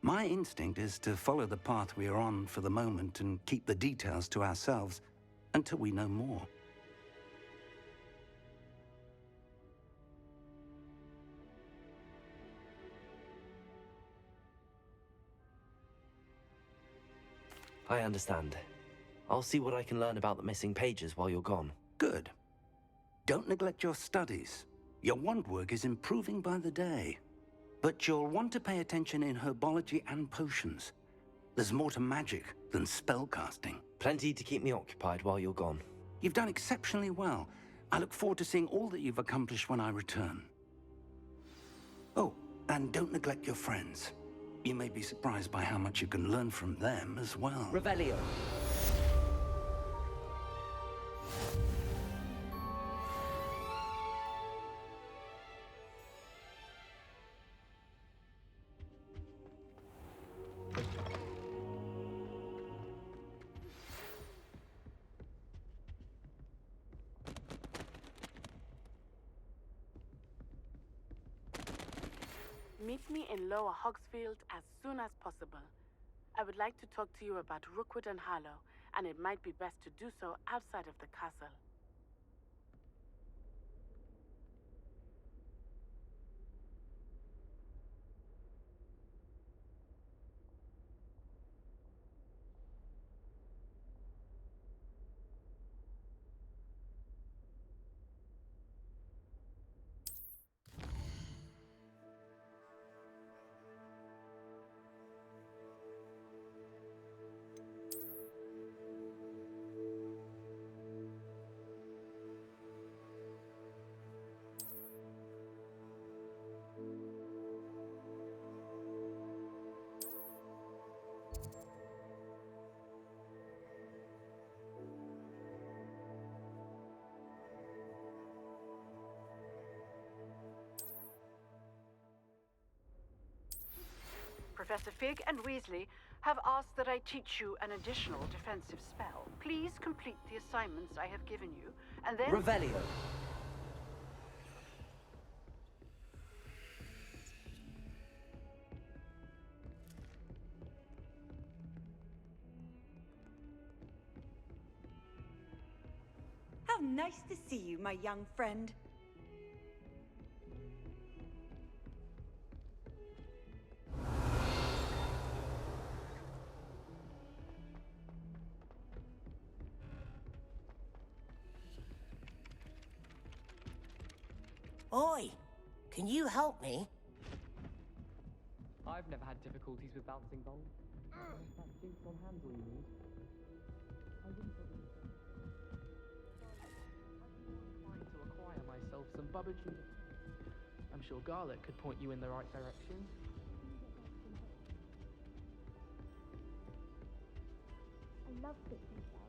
My instinct is to follow the path we are on for the moment and keep the details to ourselves until we know more. I understand. I'll see what I can learn about the missing pages while you're gone. Good. Don't neglect your studies. Your wand work is improving by the day. But you'll want to pay attention in herbology and potions. There's more to magic than spellcasting. Plenty to keep me occupied while you're gone. You've done exceptionally well. I look forward to seeing all that you've accomplished when I return. Oh, and don't neglect your friends. You may be surprised by how much you can learn from them as well. Revelio. Meet me in Lower Hogsfield as soon as possible. I would like to talk to you about Rookwood and Harlow, and it might be best to do so outside of the castle. Professor Fig and Weasley have asked that I teach you an additional defensive spell. Please complete the assignments I have given you, and then... Revelio. Nice to see you, my young friend. Oi! Can you help me? I've never had difficulties with bouncing balls. That jinx on handle you need. I wouldn't bother with it. I'd be more inclined to acquire myself some Babaji. I'm sure Garlic could point you in the right direction. I love fixing spells.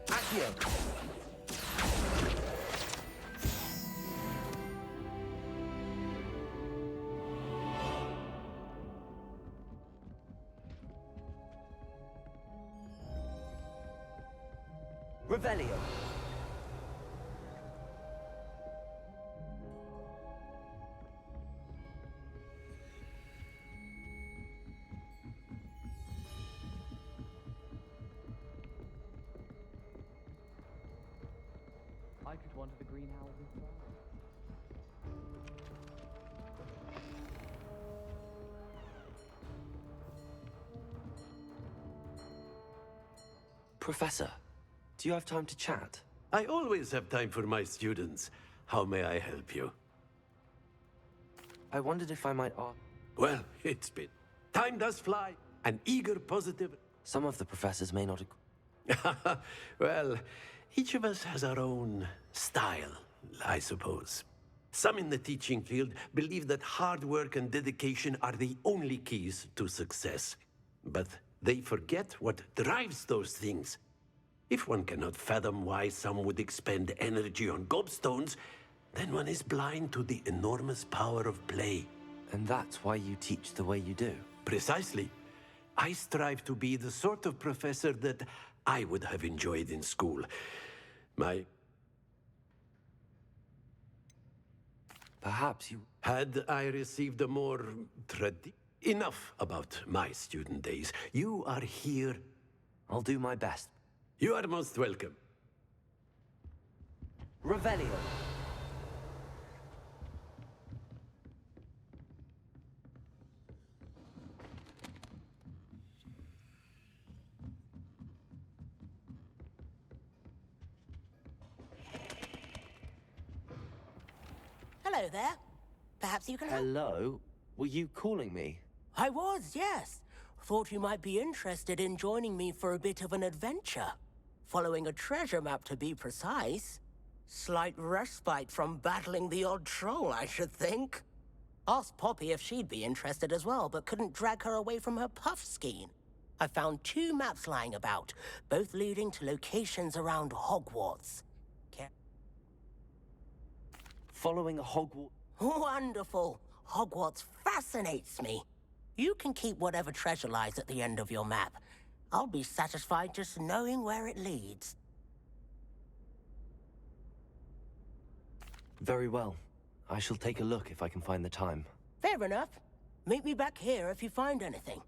Accio. Revelio. I could wander the greenhouses for hours. Professor, do you have time to chat? I always have time for my students. How may I help you? I wondered if I might ask... Well, it's been... Time does fly. An eager, positive... Some of the professors may not agree. Well, each of us has our own style, I suppose. Some in the teaching field believe that hard work and dedication are the only keys to success. But they forget what drives those things. If one cannot fathom why some would expend energy on gobstones, then one is blind to the enormous power of play. And that's why you teach the way you do? Precisely. I strive to be the sort of professor that I would have enjoyed in school. Perhaps you... Had I received a more Enough about my student days. You are here. I'll do my best. You are most welcome. Revelio. Hello there. Perhaps you can help. Hello? Were you calling me? I was, yes. Thought you might be interested in joining me for a bit of an adventure. Following a treasure map, to be precise. Slight respite from battling the odd troll, I should think. Asked Poppy if she'd be interested as well, but couldn't drag her away from her puff skein. I found 2 maps lying about, both leading to locations around Hogwarts. Following a Hogwarts... Wonderful. Hogwarts fascinates me. You can keep whatever treasure lies at the end of your map. I'll be satisfied just knowing where it leads. Very well. I shall take a look if I can find the time. Fair enough. Meet me back here if you find anything.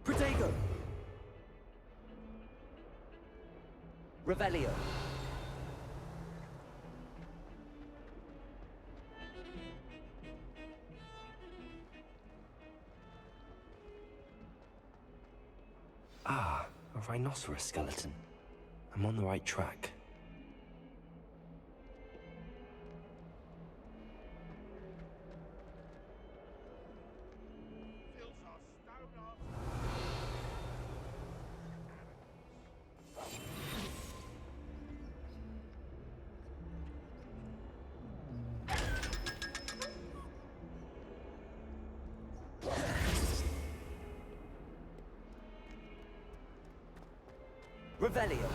Protego. Revelio. Ah, a rhinoceros skeleton. I'm on the right track. Revelio.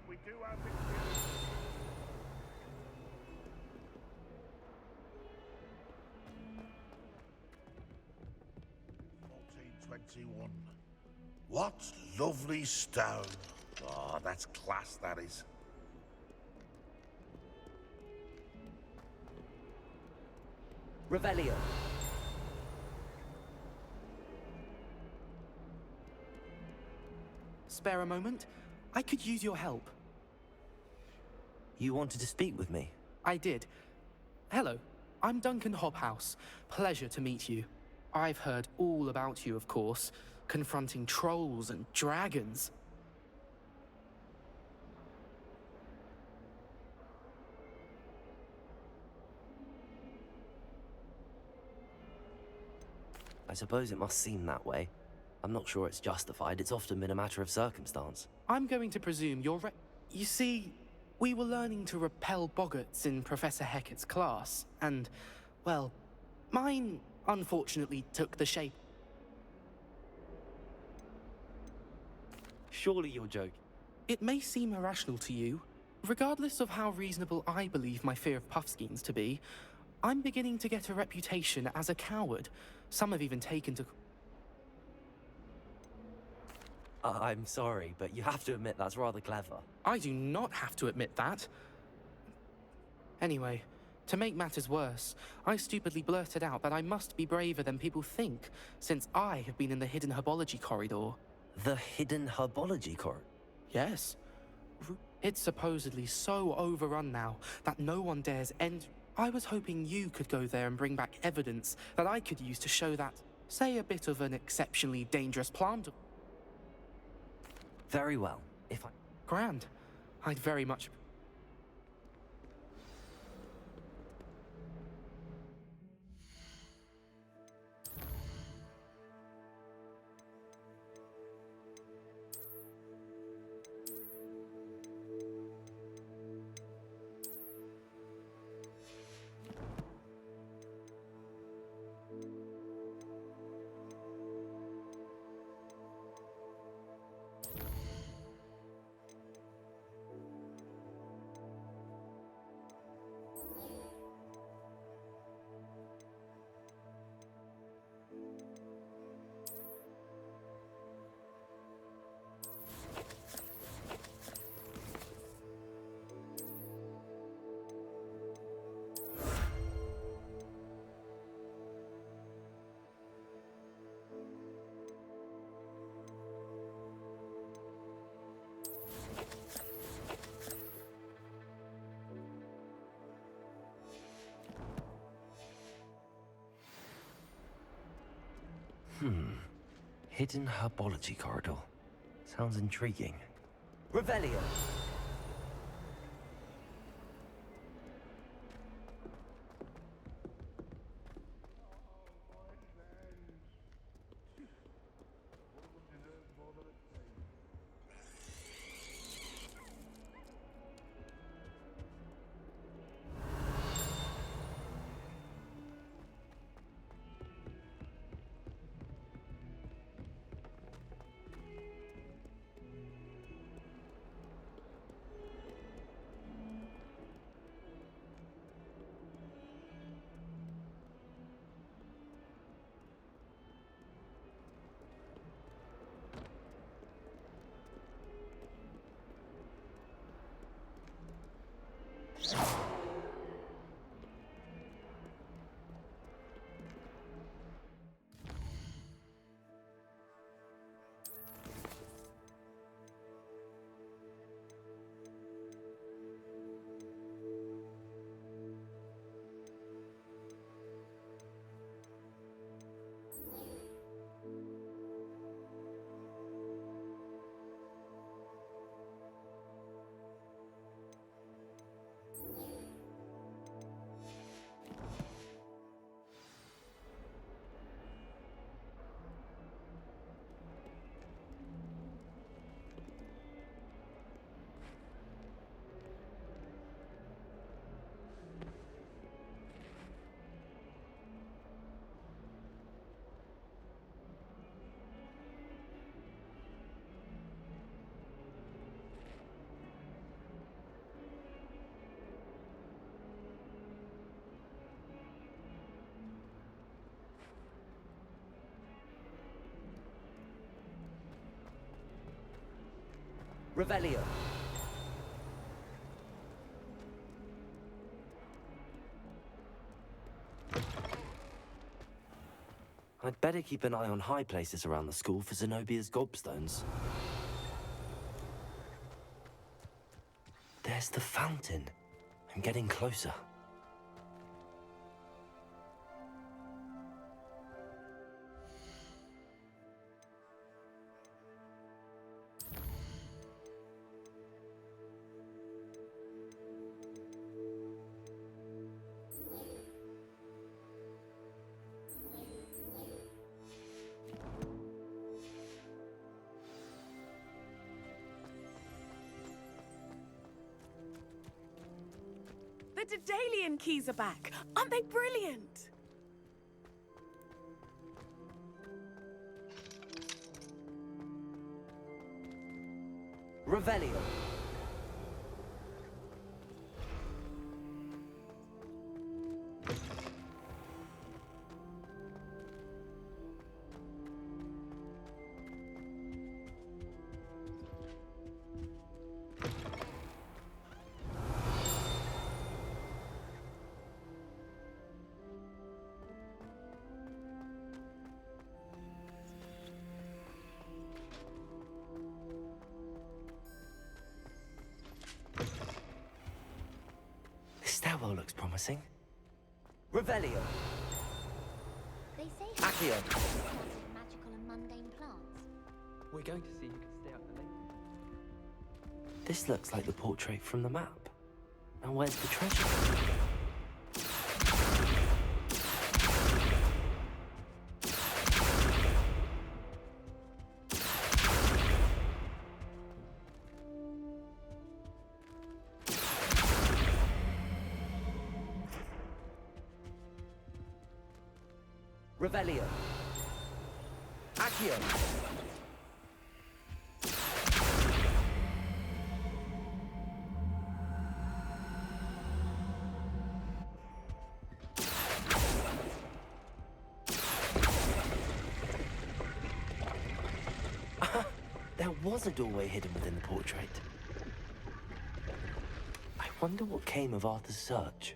We do have experience. What lovely stone. Oh, that's class, that is. Revelio. Spare a moment? I could use your help. You wanted to speak with me? I did. Hello, I'm Duncan Hobhouse. Pleasure to meet you. I've heard all about you, of course, confronting trolls and dragons. I suppose it must seem that way. I'm not sure it's justified. It's often been a matter of circumstance. I'm going to presume you're You see, we were learning to repel boggarts in Professor Hecat's class, and, well, mine unfortunately took the shape. Surely you're joking. It may seem irrational to you. Regardless of how reasonable I believe my fear of Puffskeins to be, I'm beginning to get a reputation as a coward. Some have even taken to... I'm sorry, but you have to admit that's rather clever. I do not have to admit that. Anyway, to make matters worse, I stupidly blurted out that I must be braver than people think, since I have been in the hidden herbology corridor. The hidden herbology corridor? Yes. It's supposedly so overrun now that no one dares enter. I was hoping you could go there and bring back evidence that I could use to show that, say, a bit of an exceptionally dangerous plant. Very well, if I... Grand. I'd very much... Hidden herbology corridor. Sounds intriguing. Revelio. Revelio. I'd better keep an eye on high places around the school for Zenobia's gobstones. There's the fountain. I'm getting closer. The Daedalian keys are back. Aren't they brilliant? Revelio. This stairwell looks promising. Revelio. They say Accio. magical and mundane plants. We're going to see who can stay up the late. This looks like the portrait from the map. Now where's the treasure? Revelio. Accio. There was a doorway hidden within the portrait. I wonder what came of Arthur's search.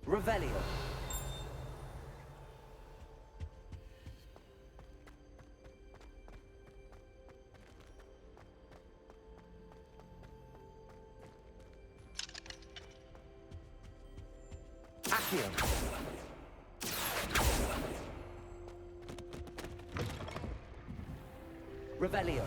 Revelio. Accio. Revelio.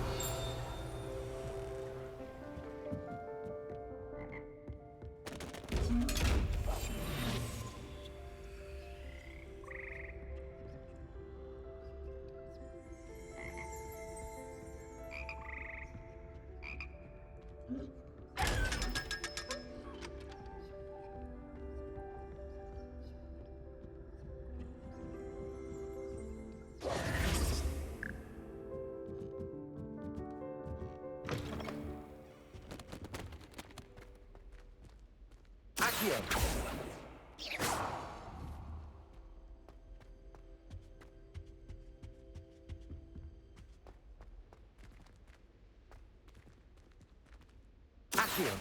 Accio. Accio.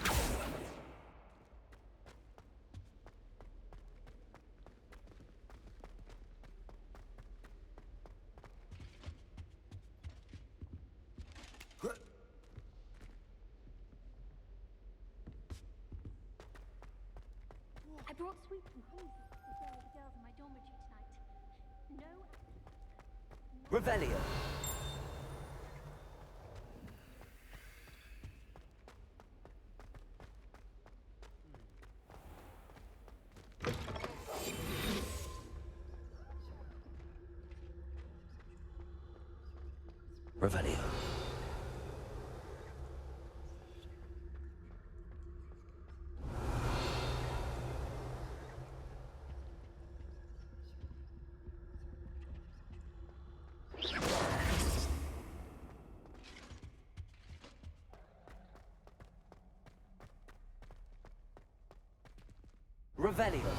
I brought sweets and honey to share with the girls in my dormitory tonight. No. Revelio. Revelio. Revelio.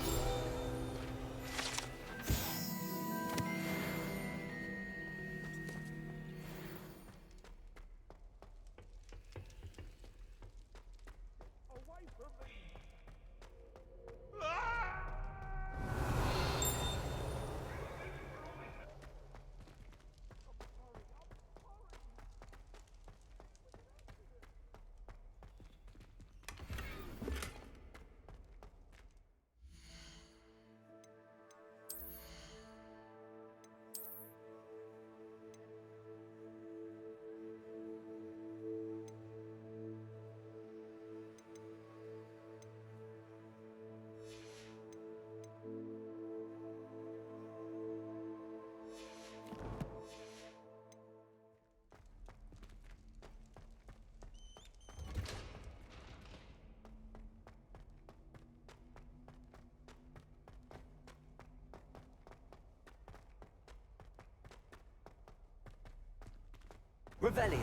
Revelio.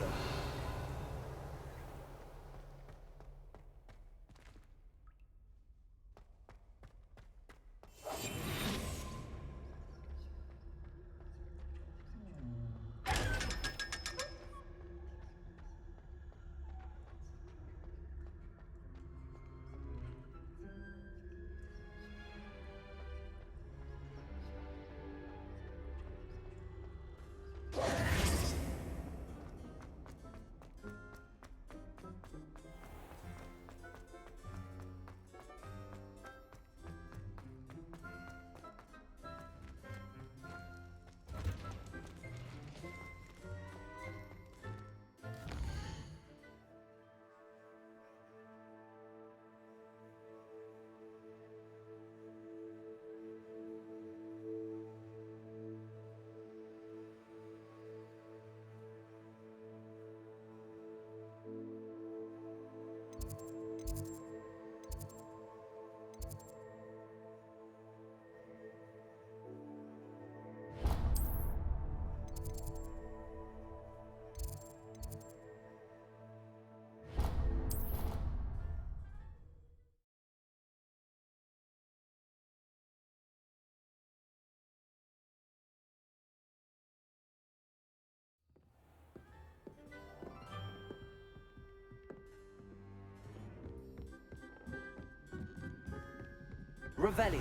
Revelio.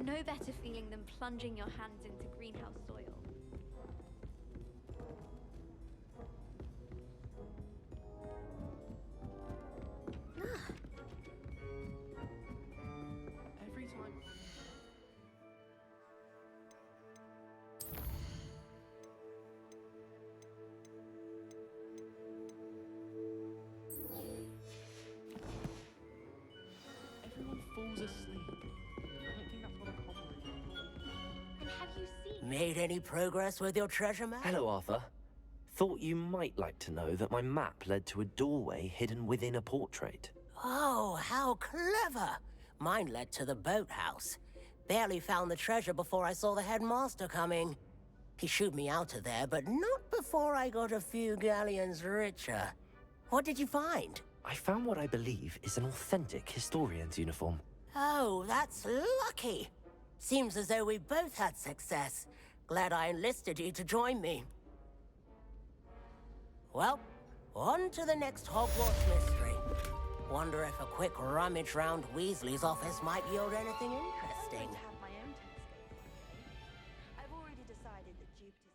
No better feeling than plunging your hands into greenhouse soil. Every time. Everyone falls asleep. I don't think that's what a common is. And have you seen? Made any progress with your treasure map? Hello, Arthur. Thought you might like to know that my map led to a doorway hidden within a portrait. Oh, how clever! Mine led to the boathouse. Barely found the treasure before I saw the headmaster coming. He shooed me out of there, but not before I got a few galleons richer. What did you find? I found what I believe is an authentic historian's uniform. Oh, that's lucky. Seems as though we both had success. Glad I enlisted you to join me. Well, on to the next Hogwarts mystery. Wonder if a quick rummage round Weasley's office might yield anything interesting. Have my own telescope. I've already decided that Jupiter's...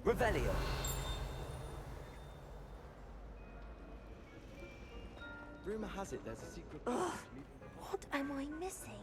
Revelio. Rumor has it there's a secret. Ugh, what am I missing?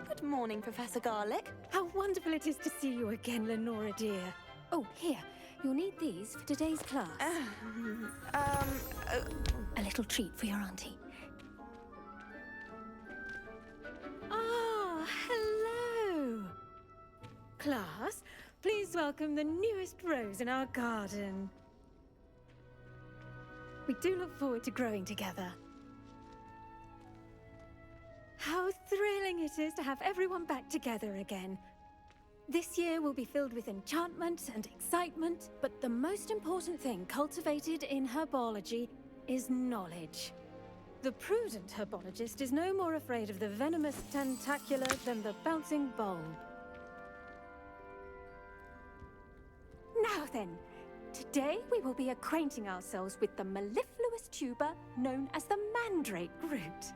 Good morning, Professor Garlick. How wonderful it is to see you again, Lenora dear. Oh, here. You'll need these for today's class. A little treat for your auntie. Ah, hello. Class, please welcome the newest rose in our garden. We do look forward to growing together. How thrilling it is to have everyone back together again. This year will be filled with enchantment and excitement, but the most important thing cultivated in herbology is knowledge. The prudent herbologist is no more afraid of the venomous tentacula than the bouncing bulb. Now then, today we will be acquainting ourselves with the mellifluous tuber known as the mandrake root.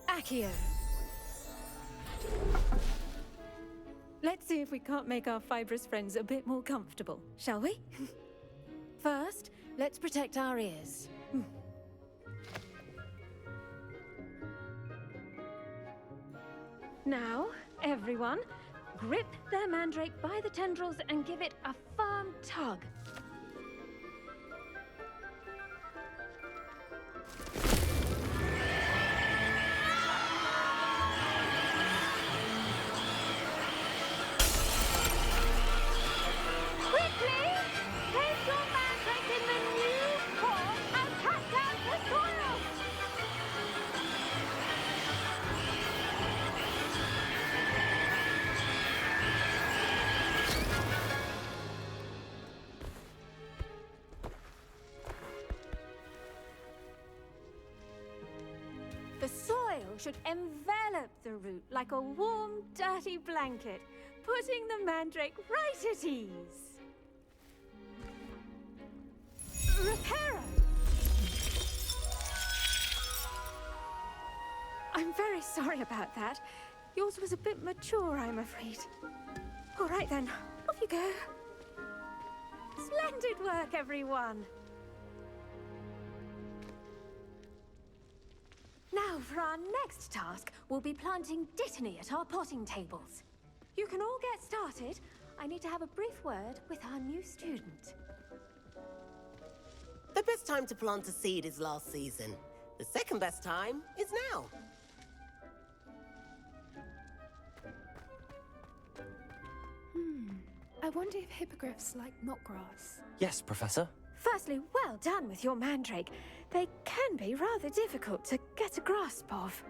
Accio. Let's see if we can't make our fibrous friends a bit more comfortable, shall we? First, let's protect our ears. Now, everyone, grip their mandrake by the tendrils and give it a firm tug. The soil should envelop the root like a warm, dirty blanket, putting the mandrake right at ease. Reparo! I'm very sorry about that. Yours was a bit mature, I'm afraid. All right then, off you go. Splendid work, everyone. Now, for our next task, we'll be planting dittany at our potting tables. You can all get started. I need to have a brief word with our new student. The best time to plant a seed is last season. The second best time is now. I wonder if hippogriffs like knotgrass. Yes, Professor. Firstly, well done with your mandrake. They can be rather difficult to get a grasp of.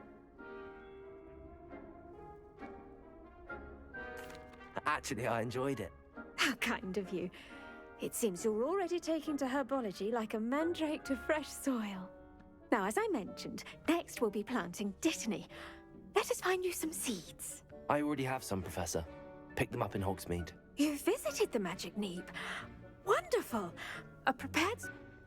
Actually, I enjoyed it. How kind of you. It seems you're already taking to herbology like a mandrake to fresh soil. Now, as I mentioned, next we'll be planting dittany. Let us find you some seeds. I already have some, Professor. Picked them up in Hogsmeade. You visited the Magic Neep. Wonderful. Prepared?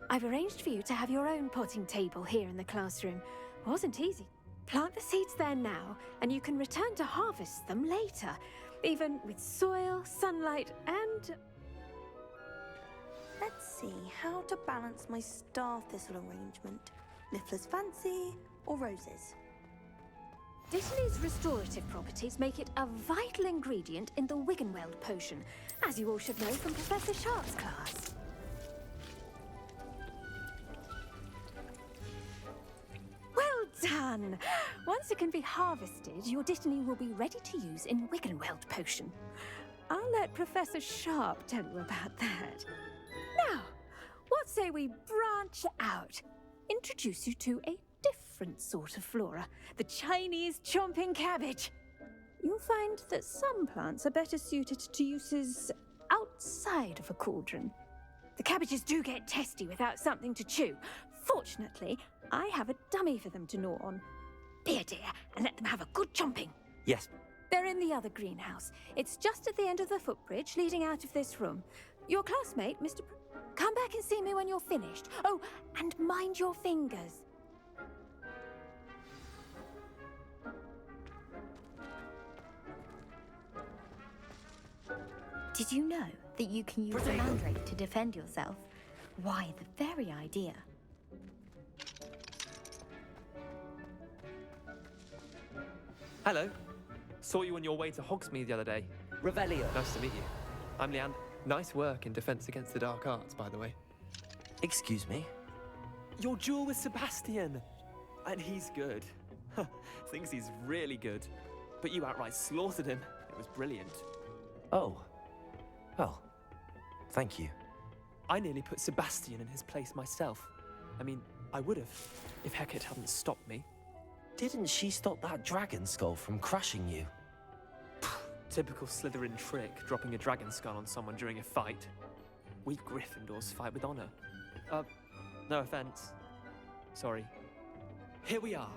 I've arranged for you to have your own potting table here in the classroom, Wasn't easy. Plant the seeds there now, and you can return to harvest them later, even with soil, sunlight, and... Let's see how to balance my star thistle arrangement. Niffler's fancy or roses? Dittany's restorative properties make it a vital ingredient in the Wiggenweld potion, as you all should know from Professor Sharp's class. Well done! Once it can be harvested, your Dittany will be ready to use in Wiggenweld potion. I'll let Professor Sharp tell you about that. Now, what say we branch out? Introduce you to a different sort of flora, the Chinese chomping cabbage. You'll find that some plants are better suited to uses outside of a cauldron. The cabbages do get testy without something to chew. Fortunately, I have a dummy for them to gnaw on. Be a dear and let them have a good chomping. Yes. They're in the other greenhouse. It's just at the end of the footbridge leading out of this room. Your classmate, Mr. Come back and see me when you're finished. Oh, and mind your fingers. Did you know that you can use a mandrake to defend yourself? Why, the very idea. Hello. Saw you on your way to Hogsmeade the other day. Revelio. Nice to meet you. I'm Leander. Nice work in Defense Against the Dark Arts, by the way. Excuse me? Your duel with Sebastian! And he's good. Thinks he's really good. But you outright slaughtered him. It was brilliant. Oh. Well, thank you. I nearly put Sebastian in his place myself. I mean, I would have, if Hecate hadn't stopped me. Didn't she stop that dragon skull from crushing you? Typical Slytherin trick, dropping a dragon skull on someone during a fight. We Gryffindors fight with honor. No offense. Sorry. Here we are,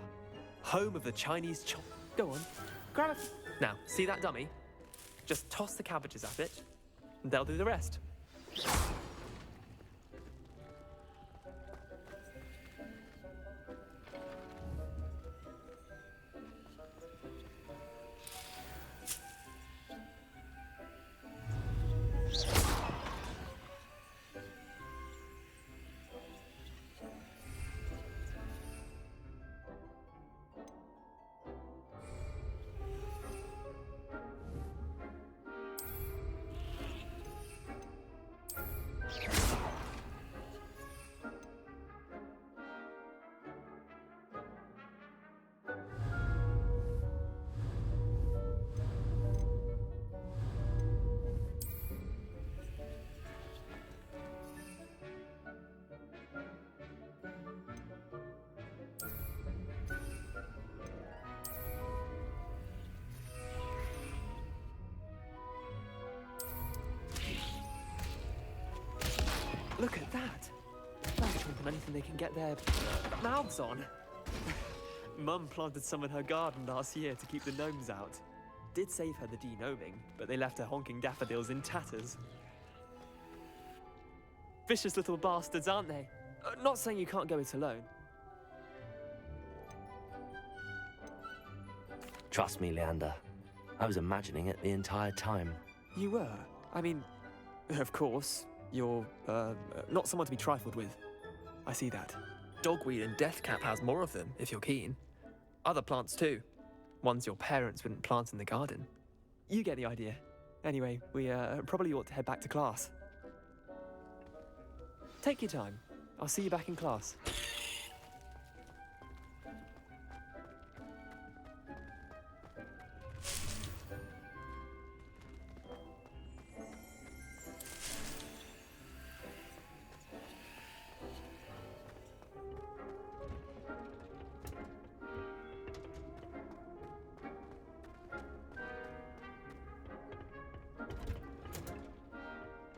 home of the Chinese chomp. Go on, grab it. Now, see that dummy? Just toss the cabbages at it, and they'll do the rest. Look at that! They're chomping anything they can get their mouths on. Mum planted some in her garden last year to keep the gnomes out. Did save her the de-gnoming, but they left her honking daffodils in tatters. Vicious little bastards, aren't they? Not saying you can't go it alone. Trust me, Leander. I was imagining it the entire time. You were? I mean, of course. You're, not someone to be trifled with. I see that. Dogweed and Deathcap has more of them, if you're keen. Other plants too. Ones your parents wouldn't plant in the garden. You get the idea. Anyway, we probably ought to head back to class. Take your time. I'll see you back in class.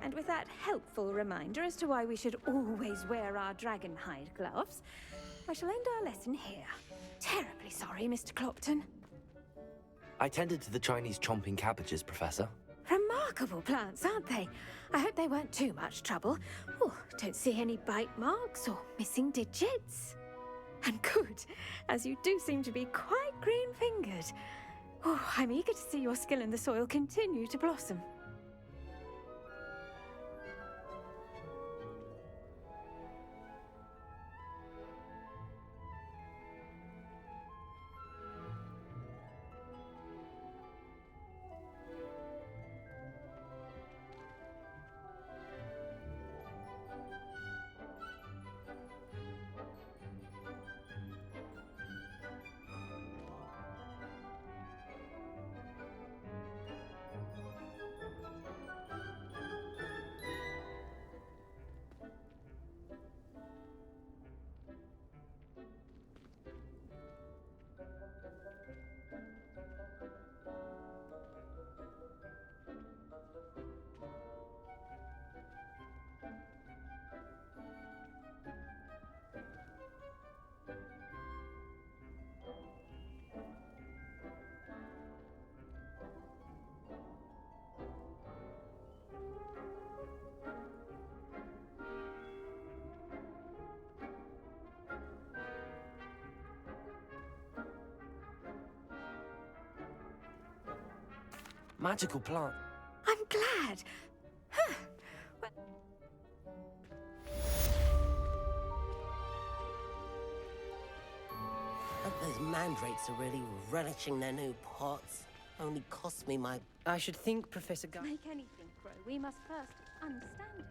And with that helpful reminder as to why we should always wear our dragon hide gloves, I shall end our lesson here. Terribly sorry, Mr. Clopton. I tended to the Chinese chomping cabbages, Professor. Remarkable plants, aren't they? I hope they weren't too much trouble. Oh, don't see any bite marks or missing digits. And good, as you do seem to be quite green-fingered. Oh, I'm eager to see your skill in the soil continue to blossom. Magical plant. I'm glad. Huh. Hope those mandrakes are really relishing their new pots. Only cost me my... I should think, Professor To make anything grow, we must first understand it.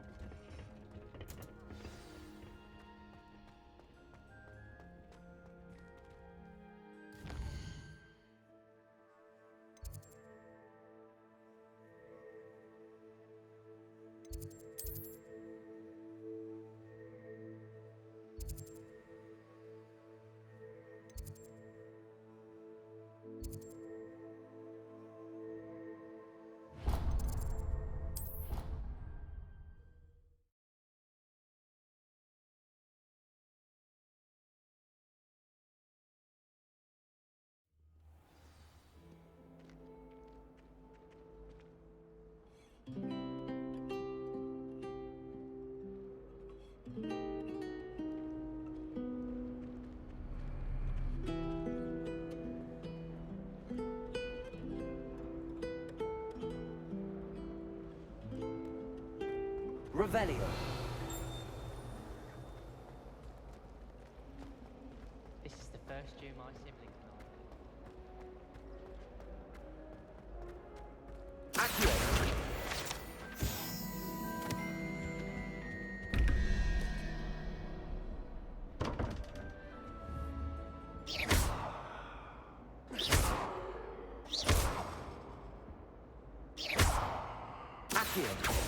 Revelio. This is the first year my siblings and I. Accio. Accio.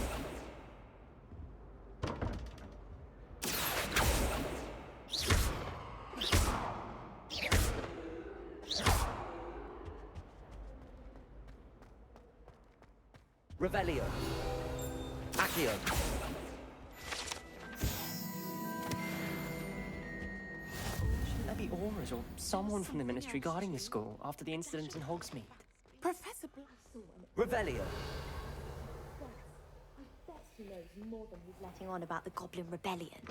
Revelio. Accio. Shouldn't there be auras or someone from the Ministry guarding the school after the incident in Hogsmeade? Professor Revelio. I bet he knows more than he's letting on about the Goblin Rebellion.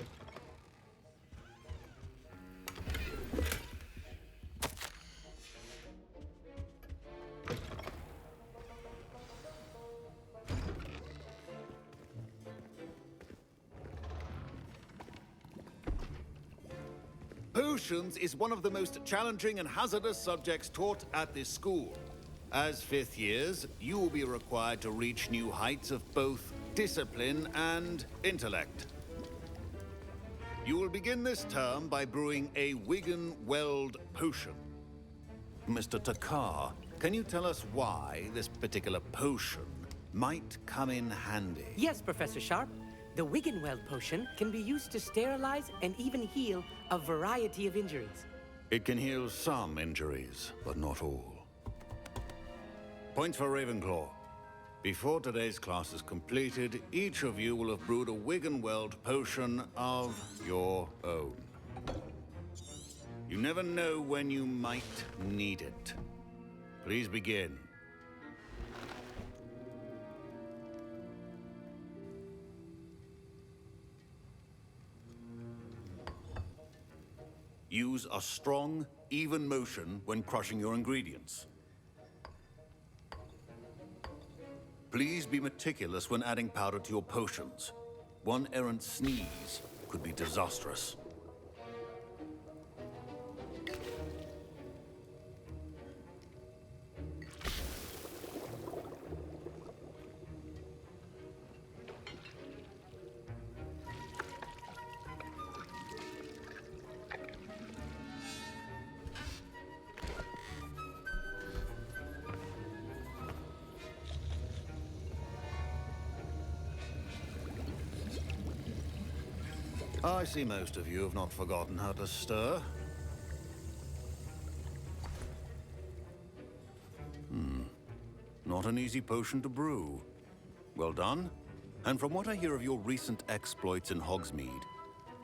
Potions is one of the most challenging and hazardous subjects taught at this school. As fifth years, you will be required to reach new heights of both discipline and intellect. You will begin this term by brewing a Wigan-Weld potion. Mr. Takar, can you tell us why this particular potion might come in handy? Yes, Professor Sharp. The Wiggenweld potion can be used to sterilize and even heal a variety of injuries. It can heal some injuries, but not all. Points for Ravenclaw. Before today's class is completed, each of you will have brewed a Wiggenweld potion of your own. You never know when you might need it. Please begin. Use a strong, even motion when crushing your ingredients. Please be meticulous when adding powder to your potions. One errant sneeze could be disastrous. I see most of you have not forgotten how to stir. Not an easy potion to brew. Well done. And from what I hear of your recent exploits in Hogsmeade,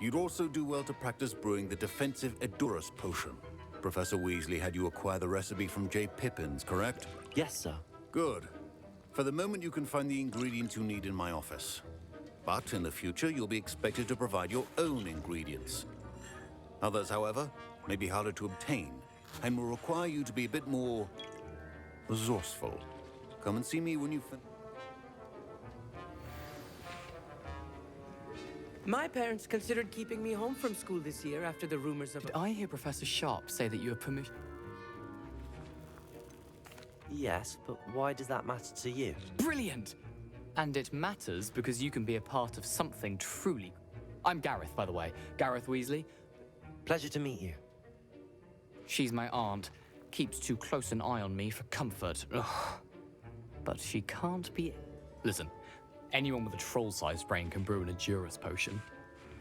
you'd also do well to practice brewing the defensive Edurus potion. Professor Weasley had you acquire the recipe from J. Pippin's, correct? Yes, sir. Good. For the moment, you can find the ingredients you need in my office. But in the future, you'll be expected to provide your own ingredients. Others, however, may be harder to obtain and will require you to be a bit more resourceful. Come and see me when you finish. My parents considered keeping me home from school this year after the rumors of... Did I hear Professor Sharp say that you have permission? Yes, but why does that matter to you? Brilliant! And it matters because you can be a part of something truly... I'm Gareth, by the way. Gareth Weasley. Pleasure to meet you. She's my aunt. Keeps too close an eye on me for comfort. Ugh. But she can't be... Listen, anyone with a troll-sized brain can brew an Edurus potion.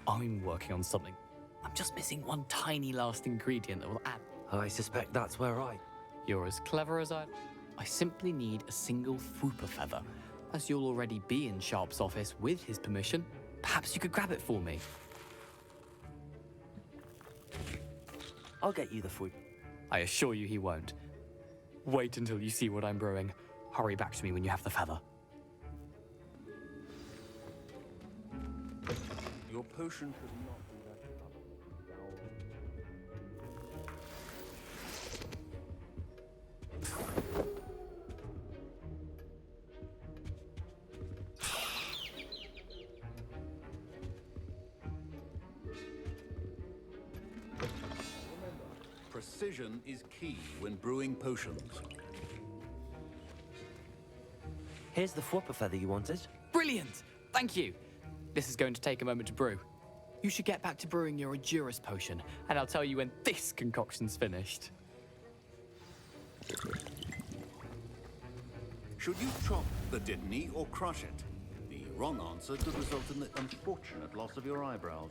I'm working on something. I'm just missing one tiny last ingredient that will add... I suspect that's where You're as clever as I simply need a single Fwooper feather. As you'll already be in Sharp's office with his permission, perhaps you could grab it for me. I'll get you the food. I assure you he won't. Wait until you see what I'm brewing. Hurry back to me when you have the feather. Your potion could not be that. Precision is key when brewing potions. Here's the Fwooper feather you wanted. Brilliant! Thank you! This is going to take a moment to brew. You should get back to brewing your Edurus potion, and I'll tell you when this concoction's finished. Should you chop the Dittany or crush it? The wrong answer could result in the unfortunate loss of your eyebrows.